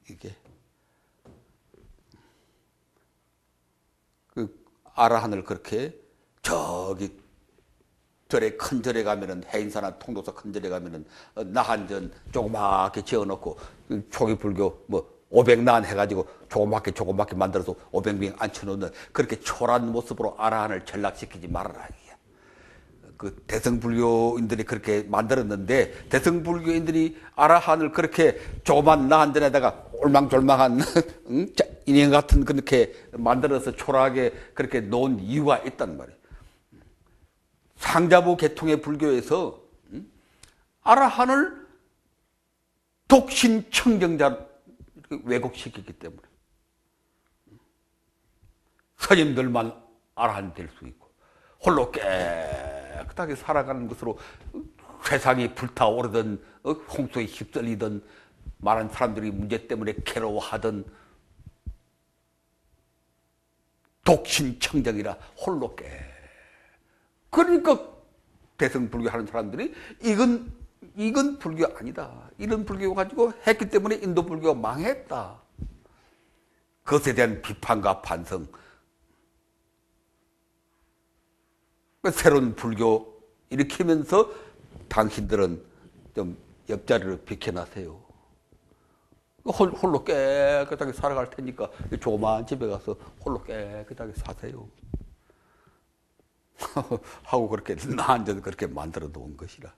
이게 그 아라한을 그렇게 저기 절에 큰 절에 가면은 해인사나 통도사 큰 절에 가면은 나한전 조그맣게 지어놓고 초기 불교 뭐 500난 해가지고 조그맣게 만들어서 500명 앉혀놓는 그렇게 초라한 모습으로 아라한을 전락시키지 말아라. 그 대승불교인들이 그렇게 만들었는데 대승불교인들이 아라한을 그렇게 조그만 나한전에다가 올망졸망한 인형 같은 그렇게 만들어서 초라하게 그렇게 놓은 이유가 있단 말이에요. 상자부 계통의 불교에서 아라한을 독신 청정자 왜곡시켰기 때문에 스님들만 아라한 될 수 있고 홀로 깨끗하게 살아가는 것으로 세상이 불타오르던 홍수에 휩쓸리던 많은 사람들이 문제 때문에 괴로워하던 독신청정이라 홀로 그러니까 대승불교 하는 사람들이 이건 불교 아니다. 이런 불교 가지고 했기 때문에 인도 불교가 망했다. 그것에 대한 비판과 반성. 새로운 불교 일으키면서 당신들은 좀 옆자리를 비켜나세요. 홀로 깨끗하게 살아갈 테니까 조그마한 집에 가서 홀로 깨끗하게 사세요. 하고 그렇게 나한전 그렇게 만들어 놓은 것이라.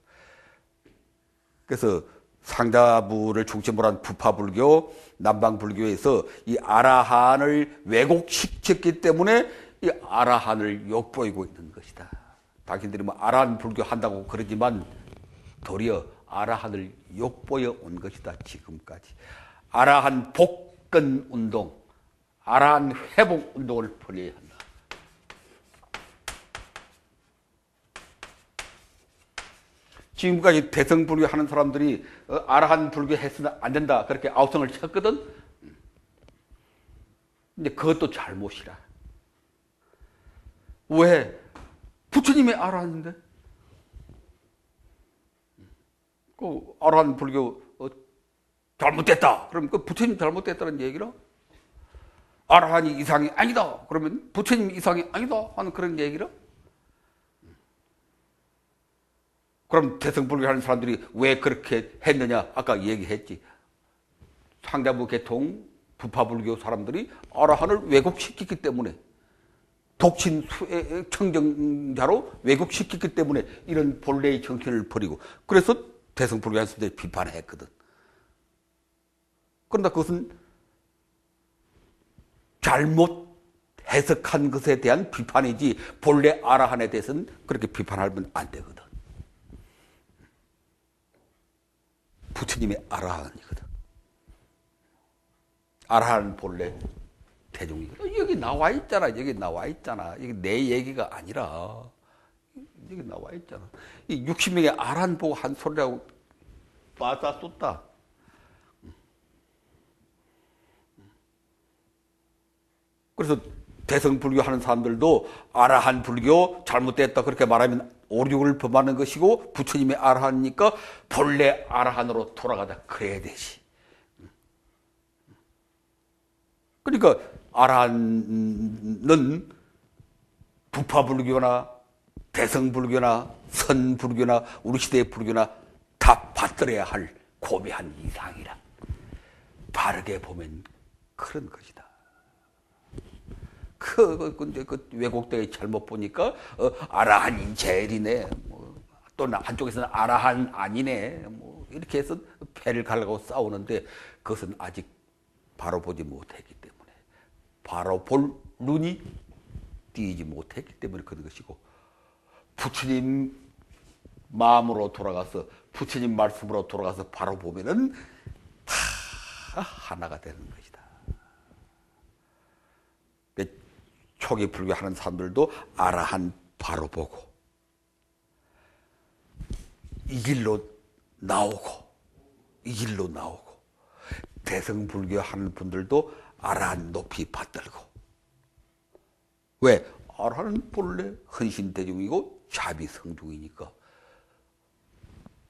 그래서 상자부를 중심으로 한 부파불교, 남방불교에서 이 아라한을 왜곡시켰기 때문에 이 아라한을 욕보이고 있는 것이다. 당신들이 뭐 아라한 불교 한다고 그러지만 도리어 아라한을 욕보여 온 것이다. 지금까지. 아라한 복권 운동, 아라한 회복 운동을 벌여야 한다. 지금까지 대승불교 하는 사람들이 아라한 불교 했으면 안 된다. 그렇게 아우성을 쳤거든. 근데 그것도 잘못이라. 왜? 부처님이 아라한인데? 그 아라한 불교 잘못됐다. 그럼 그 부처님 잘못됐다는 얘기라? 아라한이 이상이 아니다. 그러면 부처님이 이상이 아니다 하는 그런 얘기라? 그럼 대승불교 하는 사람들이 왜 그렇게 했느냐? 아까 얘기했지. 상자부 계통, 부파불교 사람들이 아라한을 왜곡시켰기 때문에 독신 청정자로 왜곡시켰기 때문에 이런 본래의 정신을 버리고 그래서 대승불교 하는 사람들이 비판을 했거든. 그런데 그것은 잘못 해석한 것에 대한 비판이지 본래 아라한에 대해서는 그렇게 비판하면 안 되거든. 부처님의 아라한이거든. 아라한 본래 대종이거든. 여기 나와 있잖아. 여기 나와 있잖아. 이게 내 얘기가 아니라 여기 나와 있잖아. 이 60명의 아라한 보고 한 소리라고 빠싸 쏟다. 그래서 대승불교 하는 사람들도 아라한 불교 잘못됐다 그렇게 말하면 오륙을 범하는 것이고 부처님의 아라한이니까 본래 아라한으로 돌아가자 그래야 되지. 그러니까 아라한은 부파불교나 대승불교나 선불교나 우리 시대의 불교나 다 받들어야 할 고귀한 이상이라. 바르게 보면 그런 것이다. 그 왜곡되게 잘못 보니까 아라한인 제일이네. 또 한쪽에서는 아라한 아니네. 이렇게 해서 패를 가려고 싸우는데 그것은 아직 바로 보지 못했기 때문에 바로 볼 눈이 띄지 못했기 때문에 그런 것이고 부처님 마음으로 돌아가서 부처님 말씀으로 돌아가서 바로 보면은 다 하나가 되는 것이다. 초기 불교하는 사람들도 아라한 바로 보고 이 길로 나오고 이 길로 나오고 대승불교 하는 분들도 아라한 높이 받들고 왜? 아라한은 본래 헌신대중이고 자비성중이니까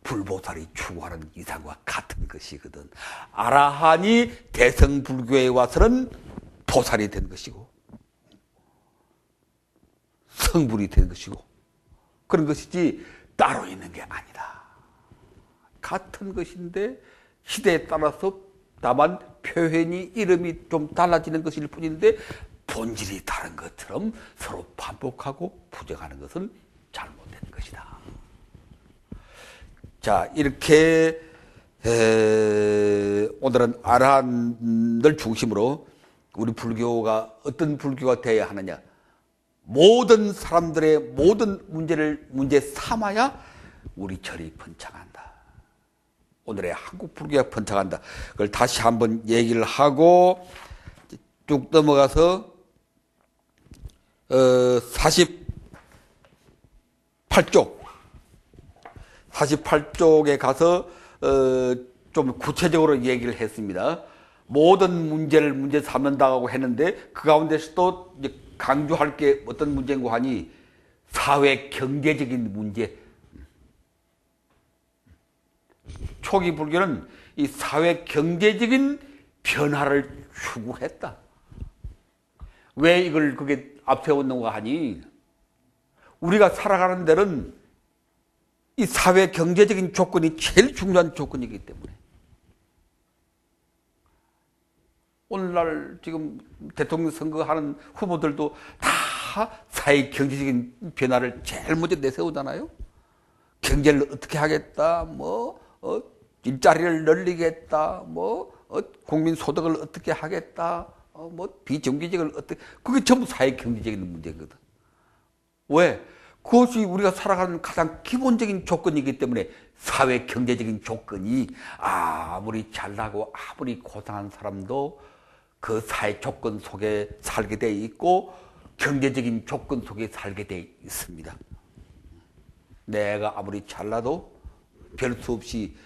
불보살이 추구하는 이상과 같은 것이거든. 아라한이 대승불교에 와서는 보살이 된 것이고 성불이 된 것이고 그런 것이지 따로 있는 게 아니다. 같은 것인데 시대에 따라서 다만 표현이 이름이 좀 달라지는 것일 뿐인데 본질이 다른 것처럼 서로 반복하고 부정하는 것은 잘못된 것이다. 자, 이렇게 오늘은 아라한을 중심으로 우리 불교가 어떤 불교가 되어야 하느냐, 모든 사람들의 모든 문제를 문제 삼아야 우리 절이 번창한다. 오늘의 한국 불교가 번창한다. 그걸 다시 한번 얘기를 하고 쭉 넘어가서 48쪽에 가서 좀 구체적으로 얘기를 했습니다. 모든 문제를 문제 삼는다고 했는데 그 가운데서도 강조할 게 어떤 문제인고 하니 사회 경제적인 문제. 초기 불교는 이 사회 경제적인 변화를 추구했다. 왜 이걸 그게 앞세웠는가 하니 우리가 살아가는 데는 이 사회 경제적인 조건이 제일 중요한 조건이기 때문에 오늘날 지금 대통령 선거하는 후보들도 다 사회 경제적인 변화를 제일 먼저 내세우잖아요. 경제를 어떻게 하겠다, 일자리를 늘리겠다, 국민 소득을 어떻게 하겠다, 비정규직을 어떻게, 그게 전부 사회 경제적인 문제거든. 왜? 그것이 우리가 살아가는 가장 기본적인 조건이기 때문에 사회 경제적인 조건이 아무리 잘나고 아무리 고상한 사람도 그 사회 조건 속에 살게 돼 있고 경제적인 조건 속에 살게 돼 있습니다. 내가 아무리 잘나도 별 수 없이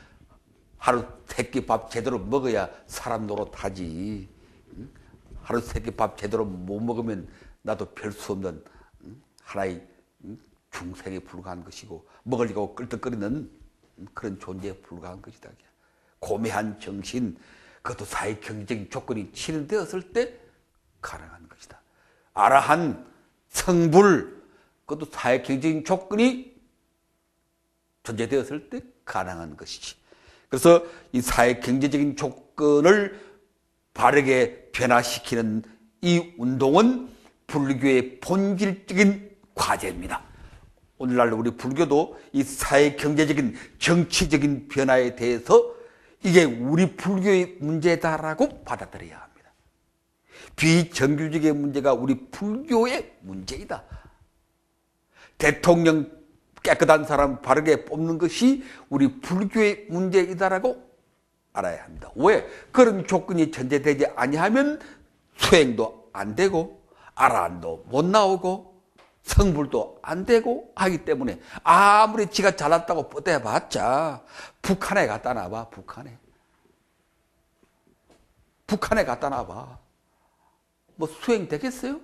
하루 세 끼 밥 제대로 먹어야 사람 노릇하지. 하루 세 끼 밥 제대로 못 먹으면 나도 별 수 없는 하나의 중생에 불과한 것이고 먹으려고 끌떡거리는 그런 존재에 불과한 것이다. 고매한 정신, 그것도 사회 경제적인 조건이 실현되었을 때 가능한 것이다. 아라한, 성불, 그것도 사회 경제적인 조건이 존재되었을 때 가능한 것이지. 그래서 이 사회 경제적인 조건을 바르게 변화시키는 이 운동은 불교의 본질적인 과제입니다. 오늘날 우리 불교도 이 사회 경제적인 정치적인 변화에 대해서 이게 우리 불교의 문제다라고 받아들여야 합니다. 비정규직의 문제가 우리 불교의 문제이다. 대통령 깨끗한 사람 바르게 뽑는 것이 우리 불교의 문제이다라고 알아야 합니다. 왜? 그런 조건이 전제되지 아니하면 수행도 안 되고 아라한도 못 나오고 성불도 안 되고 하기 때문에 아무리 지가 잘났다고 뻗어봤자 북한에 갖다 놔봐. 북한에 갖다 놔봐. 수행 되겠어요?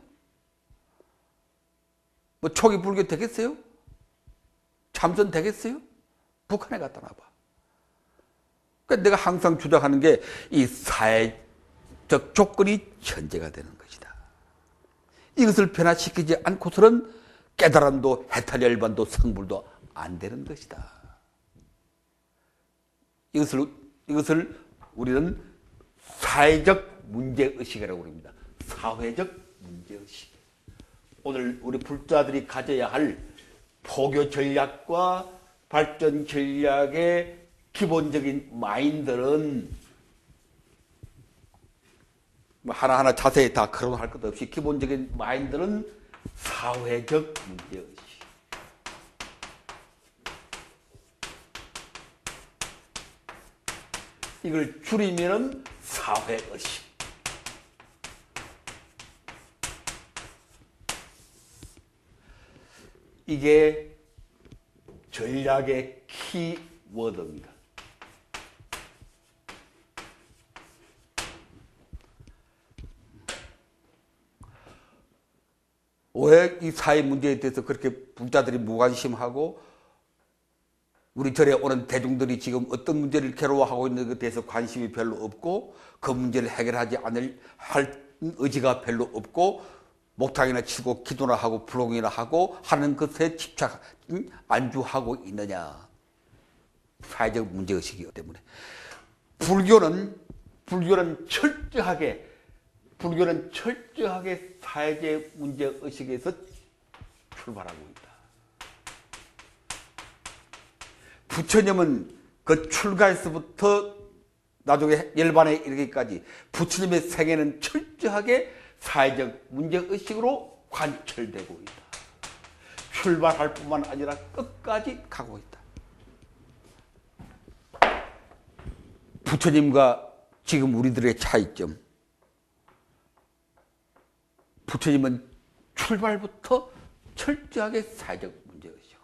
초기 불교 되겠어요? 참선 되겠어요? 북한에 갖다 놔봐. 그러니까 내가 항상 주장하는 게 이 사회적 조건이 전제가 되는 것이다. 이것을 변화시키지 않고서는 깨달음도 해탈열반도 성불도 안 되는 것이다. 이것을 우리는 사회적 문제의식이라고 합니다. 사회적 문제의식. 오늘 우리 불자들이 가져야 할 포교 전략과 발전 전략의 기본적인 마인드는 뭐 하나하나 자세히 다 거론할 것 없이 기본적인 마인드는 사회적 문제의식. 이걸 줄이면은 사회의식. 이게 전략의 키워드입니다. 왜 이 사회 문제에 대해서 그렇게 불자들이 무관심하고 우리 절에 오는 대중들이 지금 어떤 문제를 괴로워하고 있는 것에 대해서 관심이 별로 없고 그 문제를 해결하지 할 의지가 별로 없고 목탁이나 치고 기도나 하고 부흥이나 하고 하는 것에 집착, 안주하고 있느냐. 사회적 문제의식이기 때문에. 불교는 철저하게 사회적 문제의식에서 출발하고 있다. 부처님은 그 출가에서부터 나중에 열반에 이르기까지 부처님의 생애는 철저하게 사회적 문제의식으로 관철되고 있다. 출발할 뿐만 아니라 끝까지 가고 있다. 부처님과 지금 우리들의 차이점. 부처님은 출발부터 철저하게 사회적 문제의식으로.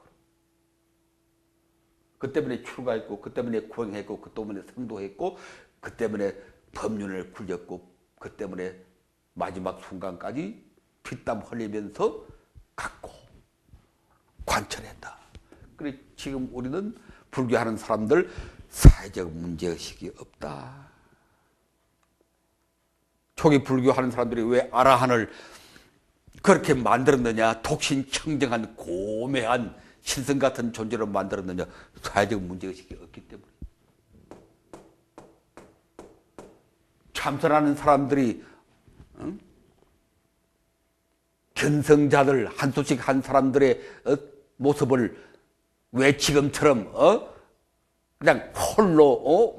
그 때문에 출가했고, 그 때문에 구행했고, 그 때문에 성도했고, 그 때문에 법륜을 굴렸고, 그 때문에 마지막 순간까지 피땀 흘리면서 갖고 관철했다. 그래 지금 우리는 불교하는 사람들 사회적 문제의식이 없다. 초기 불교하는 사람들이 왜 아라한을 그렇게 만들었느냐. 독신청정한 고매한 신성 같은 존재로 만들었느냐. 사회적 문제의식이 없기 때문에. 참선하는 사람들이 견성자들 한소씩 한 사람들의 모습을 왜 지금처럼 그냥 홀로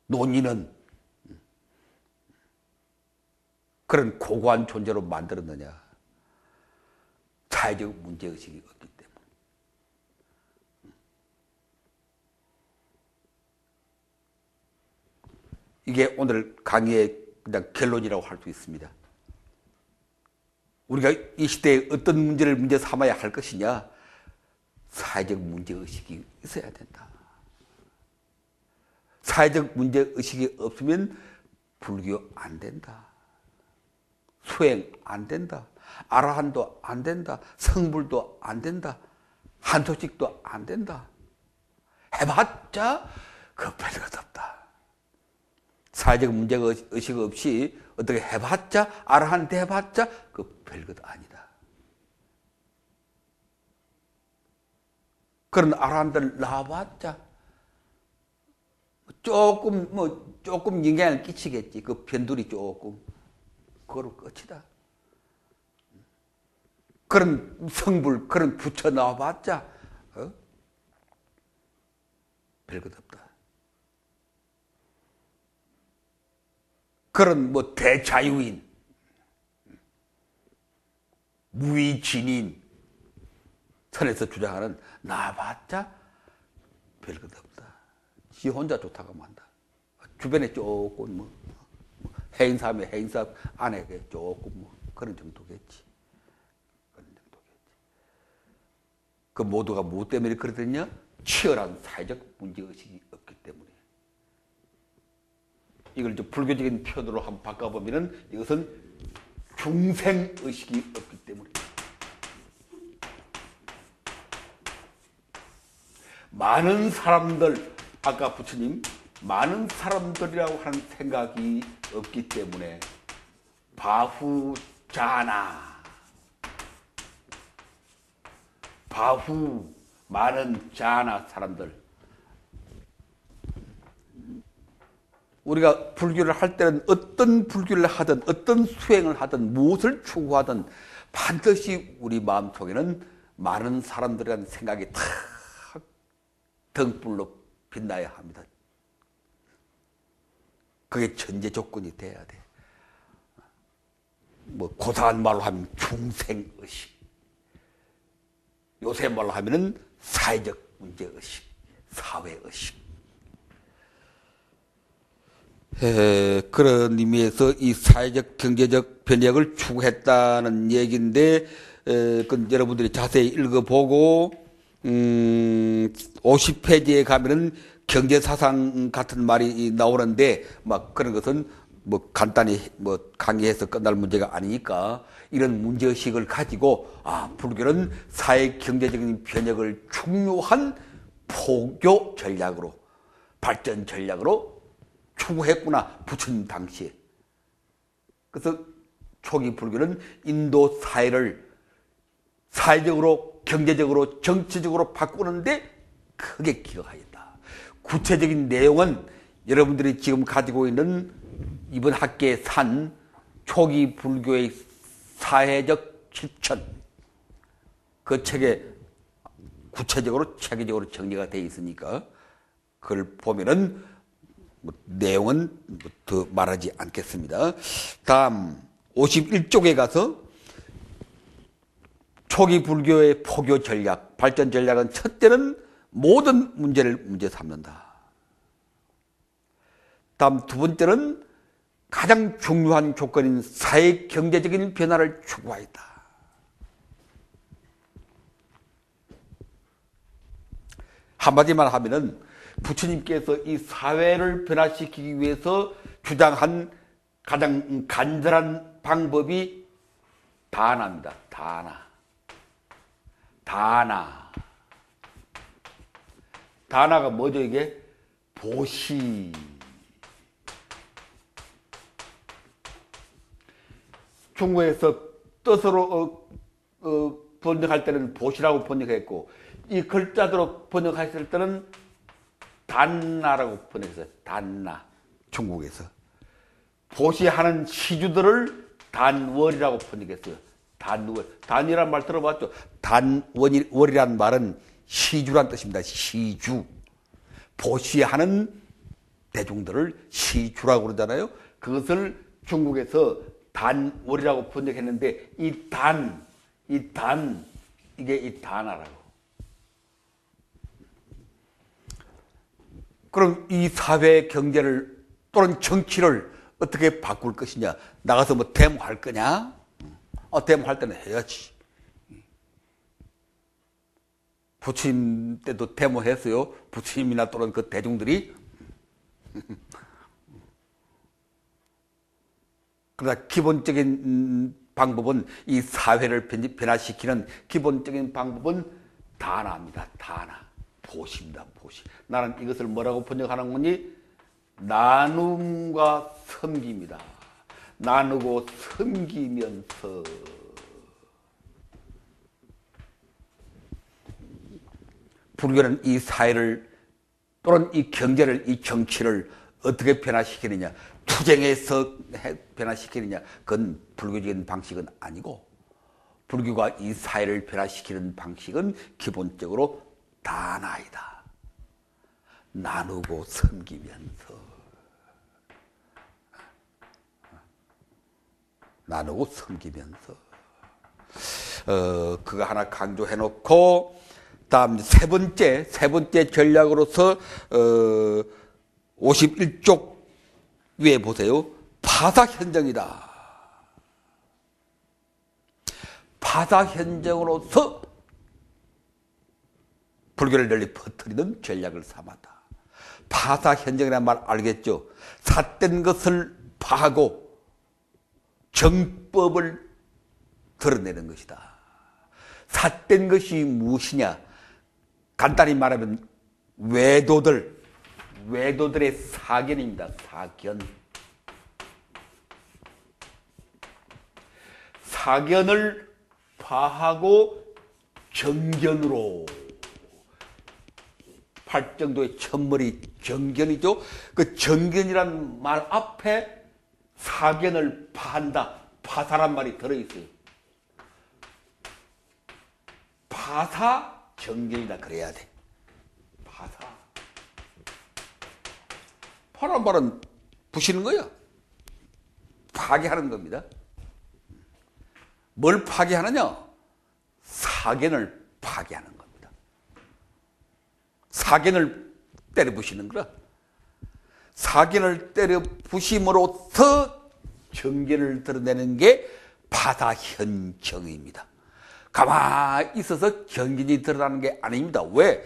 논의는 그런 고고한 존재로 만들었느냐. 사회적 문제의식이 없기 때문에. 이게 오늘 강의의 그냥 결론이라고 할 수 있습니다. 우리가 이 시대에 어떤 문제를 문제 삼아야 할 것이냐. 사회적 문제의식이 있어야 된다. 사회적 문제의식이 없으면 불교 안 된다. 수행 안 된다. 아라한도 안 된다. 성불도 안 된다. 한소식도 안 된다. 해봤자 그 별것 없다. 사회적 문제의식 없이 어떻게 해봤자 아라한 해봤자 그 별것 아니다. 그런 아라한들 나와봤자 조금 영향을 끼치겠지. 그 변두리 조금. 그거로 끝이다. 그런 성불, 그런 부처 나와봤자 별것 없다. 그런 대자유인, 무위진인 선에서 주장하는 나와봤자 별것 없다. 지 혼자 좋다고 한다. 주변에 조금 해인사하면 해인사 안에 조금 그런 정도겠지. 그 모두가 무엇 때문에 그러더냐? 치열한 사회적 문제의식이 없기 때문에. 이걸 좀 불교적인 표현으로 한번 바꿔보면 이것은 중생의식이 없기 때문에. 많은 사람들, 아까 부처님, 많은 사람들이라고 하는 생각이 없기 때문에 바후자나, 바후, 많은 자나 사람들, 우리가 불교를 할 때는 어떤 불교를 하든 어떤 수행을 하든 무엇을 추구하든 반드시 우리 마음속에는 많은 사람들에 대한 생각이 다 등불로 빛나야 합니다. 그게 전제 조건이 돼야 돼. 뭐 고상한 말로 하면 중생의식, 요새 말로 하면은 사회적 문제의식, 사회의식. 그런 의미에서 이 사회적 경제적 변혁을 추구했다는 얘기인데, 여러분들이 자세히 읽어보고 50페이지에 가면은 경제사상 같은 말이 나오는데, 막 그런 것은 뭐 간단히 뭐 강의해서 끝날 문제가 아니니까 이런 문제의식을 가지고 불교는 사회 경제적인 변혁을 중요한 포교 전략으로, 발전 전략으로 추구했구나, 부처님 당시에. 그래서 초기 불교는 인도 사회를 사회적으로, 경제적으로, 정치적으로 바꾸는데 크게 기여하였다. 구체적인 내용은 여러분들이 지금 가지고 있는 이번 학계에 산 초기 불교의 사회적 실천, 그 책에 구체적으로 체계적으로 정리가 되어 있으니까 그걸 보면은 내용은 더 말하지 않겠습니다. 다음 51쪽에 가서 초기 불교의 포교 전략, 발전 전략은 첫째는 모든 문제를 문제 삼는다. 다음 두 번째는 가장 중요한 조건인 사회 경제적인 변화를 추구하였다. 한마디만 하면은 부처님께서 이 사회를 변화시키기 위해서 주장한 가장 간절한 방법이 다나입니다. 다나가 뭐죠 이게? 보시. 중국에서 뜻으로 번역할 때는 보시라고 번역했고, 이 글자대로 번역했을 때는 단나라고 번역했어요. 단나. 중국에서 보시하는 시주들을 단월이라고 번역했어요. 단월. 단이란 말 들어봤죠? 단월이란 말은 시주란 뜻입니다. 시주. 보시하는 대중들을 시주라고 그러잖아요. 그것을 중국에서 단월이라고 번역했는데, 이게 이 단아라고. 그럼 이 사회 경제를 또는 정치를 어떻게 바꿀 것이냐? 나가서 뭐 데모할 거냐? 데모할 때는 해야지. 부처님 때도 데모했어요. 부처님이나 또는 그 대중들이. 그러나 기본적인 방법은, 이 사회를 변화시키는 기본적인 방법은 다나입니다. 다나. 보시입니다. 보시. 나는 이것을 뭐라고 번역하는 거니? 나눔과 섬기입니다. 나누고 섬기면서. 불교는 이 사회를 또는 이 경제를, 이 정치를 어떻게 변화시키느냐, 투쟁해서 변화시키느냐, 그건 불교적인 방식은 아니고, 불교가 이 사회를 변화시키는 방식은 기본적으로 다나이다. 나누고 섬기면서. 나누고 섬기면서. 그거 하나 강조해놓고, 다음 세 번째 전략으로서 51쪽 위에 보세요. 파사현정이다. 파사현정으로서 불교를 널리 퍼뜨리는 전략을 삼았다. 파사현정이라는 말 알겠죠? 삿된 것을 파하고 정법을 드러내는 것이다. 삿된 것이 무엇이냐? 간단히 말하면 외도들의 사견입니다. 사견을 파하고 정견으로 팔정도의 천머리 정견이죠. 그 정견이란 말 앞에 사견을 파한다, 파사란 말이 들어있어요. 파사 정견이다 그래야 돼. 파사. 파란 말은 부시는 거야. 파괴하는 겁니다. 뭘 파괴하느냐? 사견을 파괴하는 겁니다. 사견을 때려 부시는 거라. 사견을 때려 부심으로써 정견을 드러내는 게 파사현정입니다. 가만히 있어서 정견이 드러나는 게 아닙니다. 왜?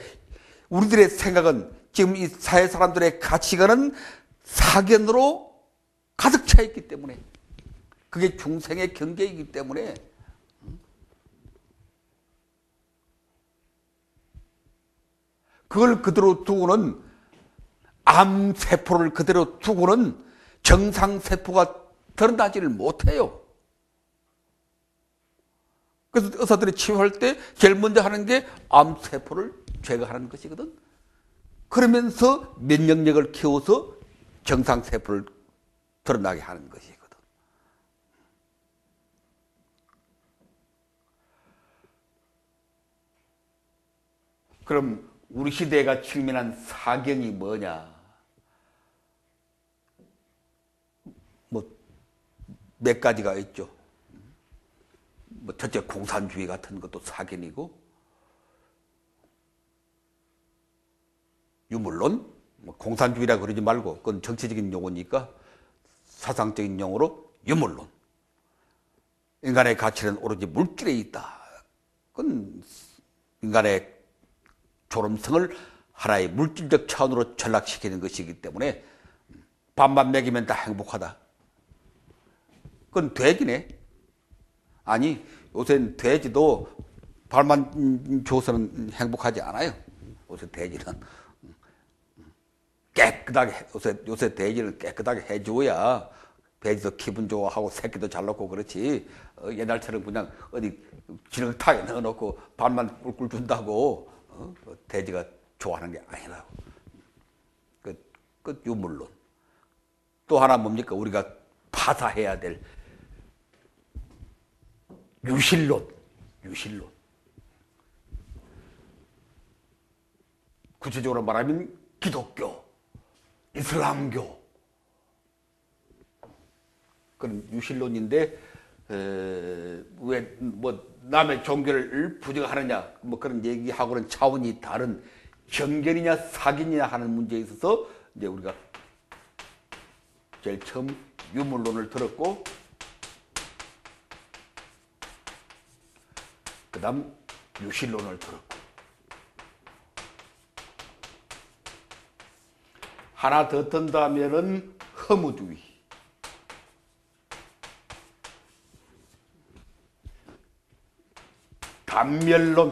우리들의 생각은 지금 이 사회 사람들의 가치관은 사견으로 가득 차 있기 때문에, 그게 중생의 경계이기 때문에 그걸 그대로 두고는, 암세포를 그대로 두고는 정상세포가 드러나지를 못해요. 그래서 의사들이 치료할 때 제일 먼저 하는 게 암세포를 제거하는 것이거든. 그러면서 면역력을 키워서 정상세포를 드러나게 하는 것이거든. 그럼 우리 시대가 직면한 사견이 뭐냐? 뭐 몇 가지가 있죠. 뭐 첫째, 공산주의 같은 것도 사견이고, 유물론, 뭐 공산주의라 그러지 말고 그건 정치적인 용어니까 사상적인 용어로 유물론. 인간의 가치는 오로지 물질에 있다. 그건 인간의 존엄성을 하나의 물질적 차원으로 전락시키는 것이기 때문에 밥만 먹이면 다 행복하다. 그건 돼지네. 아니, 요새는 돼지도 밥만 줘서는 행복하지 않아요. 요새 돼지는 깨끗하게, 요새 돼지는 깨끗하게 해줘야 돼지도 기분 좋아하고 새끼도 잘 놓고 그렇지. 옛날처럼 그냥 어디 지렁타에 넣어놓고 밥만 꿀꿀 준다고 돼지가 좋아하는 게 아니라고. 그 유물론. 또 하나 뭡니까? 우리가 파사해야 될 유실론. 유실론. 구체적으로 말하면 기독교, 이슬람교. 그런 유실론인데, 왜 뭐 남의 종교를 부정하느냐, 뭐 그런 얘기하고는 차원이 다른 정견이냐 사견이냐 하는 문제에 있어서 이제 우리가 제일 처음 유물론을 들었고, 그 다음 유실론을 들었고, 하나 더 든다면은 허무주의. 단멸론.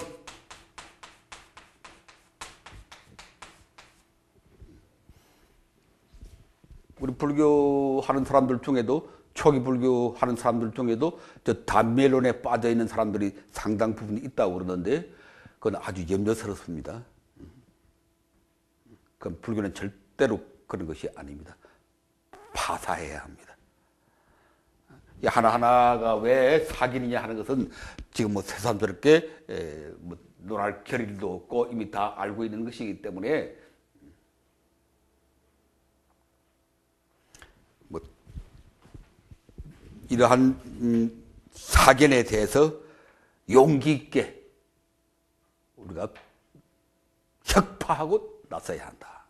우리 불교 하는 사람들 중에도, 초기 불교 하는 사람들 중에도 저 단멸론에 빠져 있는 사람들이 상당 부분 있다고 그러는데, 그건 아주 염려스럽습니다. 그럼 불교는 절대로 그런 것이 아닙니다. 파사해야 합니다. 이 하나하나가 왜 사견이냐 하는 것은 지금 뭐 새삼스럽게 뭐 논할 겨를도 없고 이미 다 알고 있는 것이기 때문에, 뭐 이러한 사견에 대해서 용기 있게 우리가 혁파하고 나서야 한다.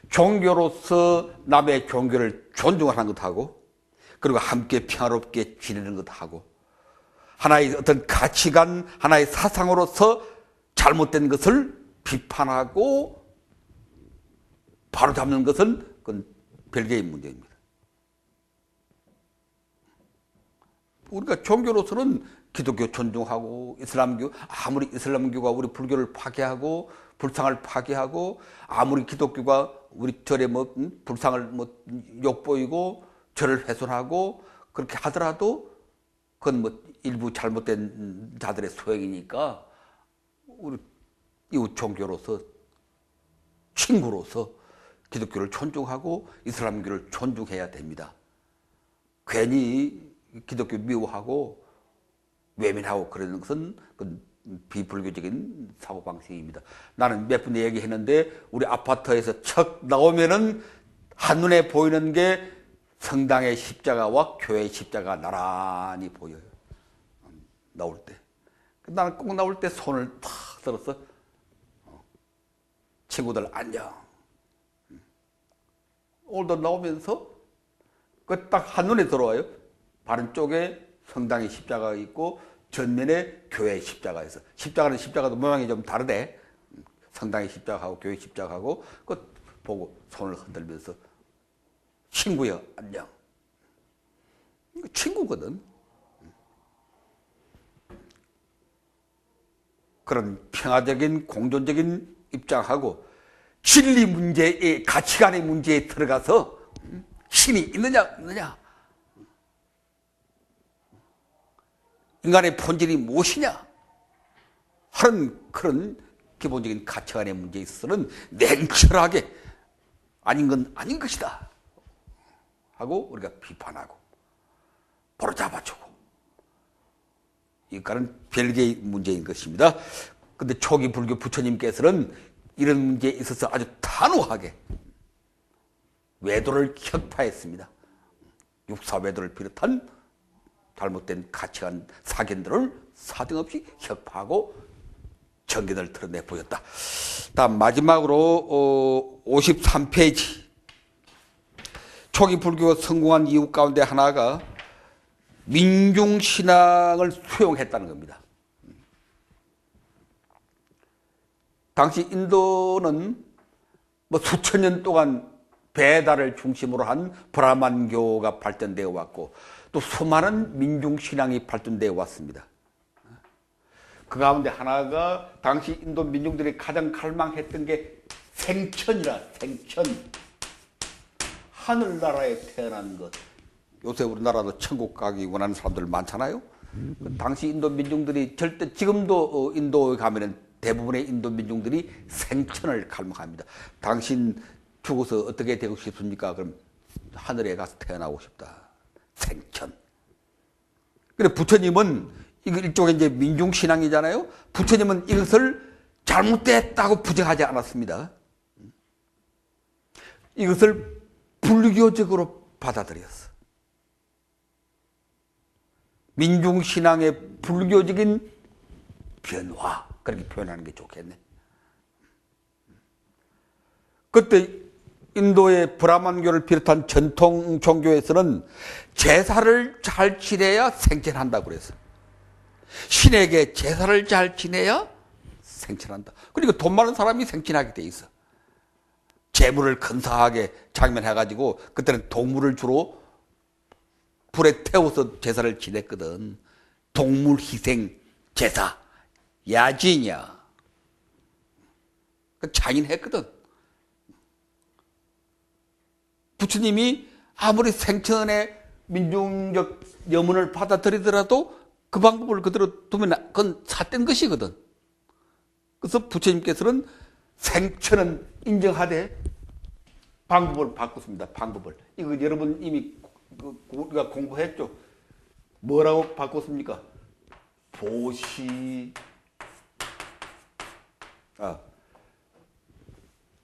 종교로서 남의 종교를 존중하는 것하고, 그리고 함께 평화롭게 지내는 것하고, 하나의 어떤 가치관, 하나의 사상으로서 잘못된 것을 비판하고 바로잡는 것은 그건 별개의 문제입니다. 우리가 종교로서는 기독교 존중하고, 이슬람교, 아무리 이슬람교가 우리 불교를 파괴하고 불상을 파괴하고, 아무리 기독교가 우리 절에 뭐 불상을 뭐 욕보이고 절을 훼손하고 그렇게 하더라도 그건 뭐 일부 잘못된 자들의 소행이니까 우리 이웃 종교로서 친구로서 기독교를 존중하고 이슬람교를 존중해야 됩니다. 괜히 기독교 미워하고 외면하고 그러는 것은 비불교적인 사고방식입니다. 나는 몇 번 얘기했는데 우리 아파트에서 척 나오면은 한눈에 보이는 게 성당의 십자가와 교회의 십자가 나란히 보여요. 나올 때. 나는 꼭 나올 때 손을 탁 들어서 친구들 안녕. 오늘도 나오면서 그 딱 한눈에 들어와요. 바른 쪽에 성당의 십자가가 있고 전면에 교회의 십자가가 있어. 십자가는 십자가도 모양이 좀 다르대. 성당의 십자가하고 교회 십자가하고 그 보고 손을 흔들면서 친구야 안녕. 친구거든. 그런 평화적인 공존적인 입장하고 진리 문제의 가치관의 문제에 들어가서 신이 있느냐 없느냐, 인간의 본질이 무엇이냐 하는 그런 기본적인 가치관의 문제에 있어서는 냉철하게 아닌 건 아닌 것이다 하고 우리가 비판하고 바로잡아주고, 이거는 별개의 문제인 것입니다. 그런데 초기 불교 부처님께서는 이런 문제에 있어서 아주 단호하게 외도를 혁파했습니다. 육사외도를 비롯한 잘못된 가치관, 사견들을 사정없이 혁파하고 전견을 드러내 보였다. 다음 마지막으로 53페이지. 초기 불교가 성공한 이유 가운데 하나가 민중신앙을 수용했다는 겁니다. 당시 인도는 뭐 수천 년 동안 베다를 중심으로 한 브라만교가 발전되어 왔고 또 수많은 민중신앙이 발전되어 왔습니다. 그 가운데 하나가 당시 인도 민중들이 가장 갈망했던 게 생천이라, 생천. 하늘나라에 태어난 것. 요새 우리나라도 천국 가기 원하는 사람들 많잖아요. 당시 인도 민중들이 절대, 지금도 인도에 가면은 대부분의 인도 민중들이 생천을 갈망합니다. 당신 죽어서 어떻게 되고 싶습니까? 그럼 하늘에 가서 태어나고 싶다. 생천. 근데 부처님은 이거 일종의 이제 민중신앙이잖아요. 부처님은 이것을 잘못됐다고 부정하지 않았습니다. 이것을 불교적으로 받아들였어. 민중신앙의 불교적인 변화, 그렇게 표현하는 게 좋겠네. 그때 인도의 브라만교를 비롯한 전통 종교에서는 제사를 잘 지내야 생천한다고 그랬어. 신에게 제사를 잘 지내야 생천한다. 그리고 돈 많은 사람이 생천하게 돼 있어. 재물을 근사하게 장면해가지고 그때는 동물을 주로 불에 태워서 제사를 지냈거든. 동물 희생 제사, 야진이야. 장인했거든. 부처님이 아무리 생천의 민중적 염원을 받아들이더라도 그 방법을 그대로 두면 그건 삿된 것이거든. 그래서 부처님께서는 생천은 인정하되 방법을 바꿨습니다. 방법을. 이거 여러분 이미 우리가 공부했죠. 뭐라고 바꿨습니까? 보시,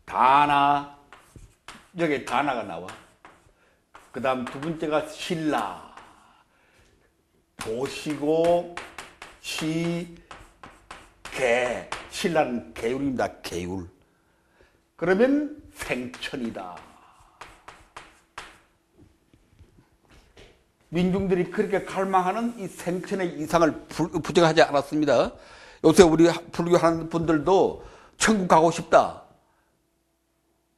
다나, 여기 다나가 나와. 그 다음 두 번째가 신라. 보시고, 시, 개. 신라는 개율입니다. 개율. 그러면 생천이다. 민중들이 그렇게 갈망하는 이 생천의 이상을 부정하지 않았습니다. 요새 우리 불교하는 분들도 천국 가고 싶다.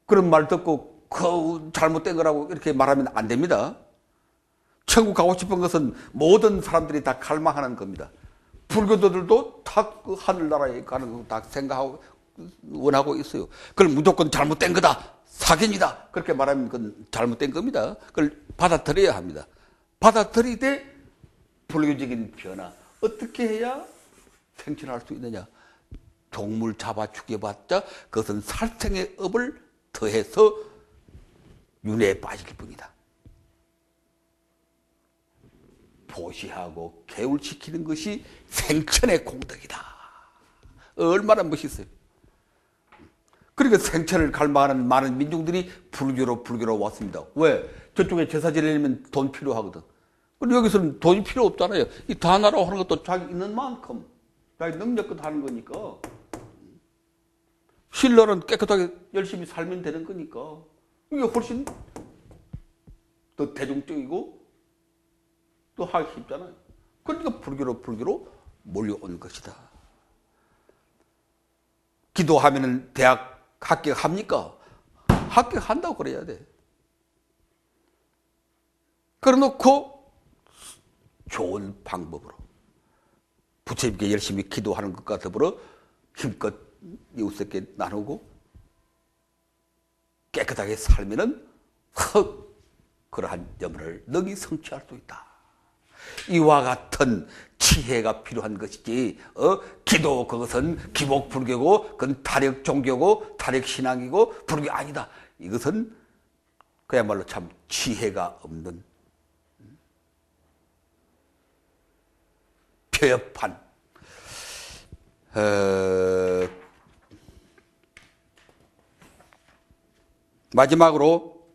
그런 말 듣고 그 잘못된 거라고 이렇게 말하면 안 됩니다. 천국 가고 싶은 것은 모든 사람들이 다 갈망하는 겁니다. 불교도들도 다 그 하늘나라에 가는 거 다 생각하고 원하고 있어요. 그걸 무조건 잘못된 거다. 사견이다. 그렇게 말하면 그건 잘못된 겁니다. 그걸 받아들여야 합니다. 받아들이되 불교적인 변화. 어떻게 해야 생천할 수 있느냐. 동물 잡아 죽여봤자 그것은 살생의 업을 더해서 윤회에 빠질 뿐이다. 보시하고 개울시키는 것이 생천의 공덕이다. 얼마나 멋있어요. 그러니까 생천을 갈망하는 많은 민중들이 불교로 왔습니다. 왜? 저쪽에 제사 지내려면 돈 필요하거든. 그런데 여기서는 돈이 필요 없잖아요. 이 다나라고 하는 것도 자기 있는 만큼 자기 능력껏 하는 거니까. 신라는 깨끗하게 열심히 살면 되는 거니까. 이게 훨씬 더 대중적이고 또 하기 쉽잖아요. 그러니까 불교로 몰려온 것이다. 기도하면은 대학 합격합니까? 합격한다고 그래야 돼. 그래놓고 좋은 방법으로 부처님께 열심히 기도하는 것과 더불어 힘껏 이웃에게 나누고 깨끗하게 살면은 그러한 염을 능히 성취할 수 있다. 이와 같은 지혜가 필요한 것이지, 기도 그것은 기복 불교고, 그건 탈핵 종교고, 탈핵 신앙이고, 불교 아니다. 이것은 그야말로 참 지혜가 없는 표협한, 마지막으로,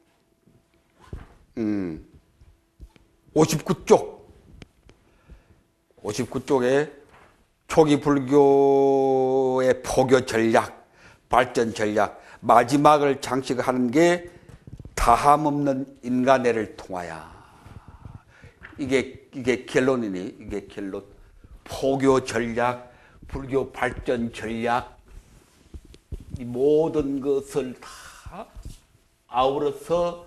59쪽에 초기 불교의 포교 전략, 발전 전략, 마지막을 장식하는 게 다함없는 인간애를 통하여. 이게 결론이니, 이게 결론. 포교 전략, 불교 발전 전략, 이 모든 것을 다 아우러서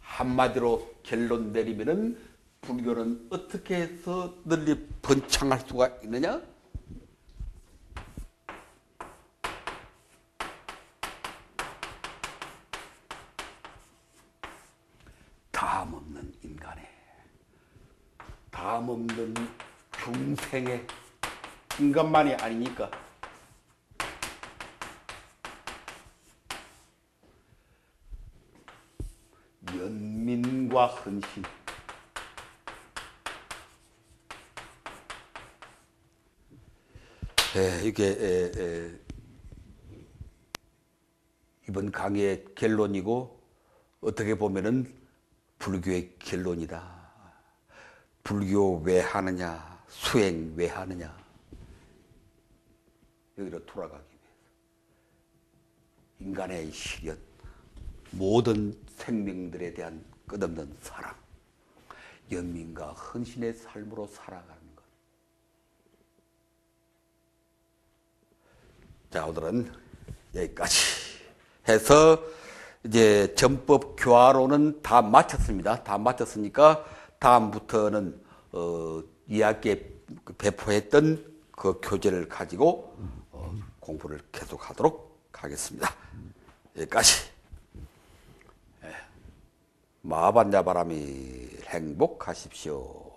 한마디로 결론 내리면은 불교는 어떻게 해서 널리 번창할 수가 있느냐? 다함없는 인간의, 다함없는 중생의, 인간만이 아니니까 연민과 헌신, 이게 이번 강의의 결론이고 어떻게 보면은 불교의 결론이다. 불교 왜 하느냐, 수행 왜 하느냐, 여기로 돌아가기 위해서 인간의 실현, 모든 생명들에 대한 끝없는 사랑, 연민과 헌신의 삶으로 살아가는 것. 자, 오늘은 여기까지 해서 이제 전법 교화로는 다 마쳤습니다. 다 마쳤으니까 다음부터는 2학기에 배포했던 그 교재를 가지고 공부를 계속하도록 하겠습니다. 여기까지. 마반야바람이 행복하십시오.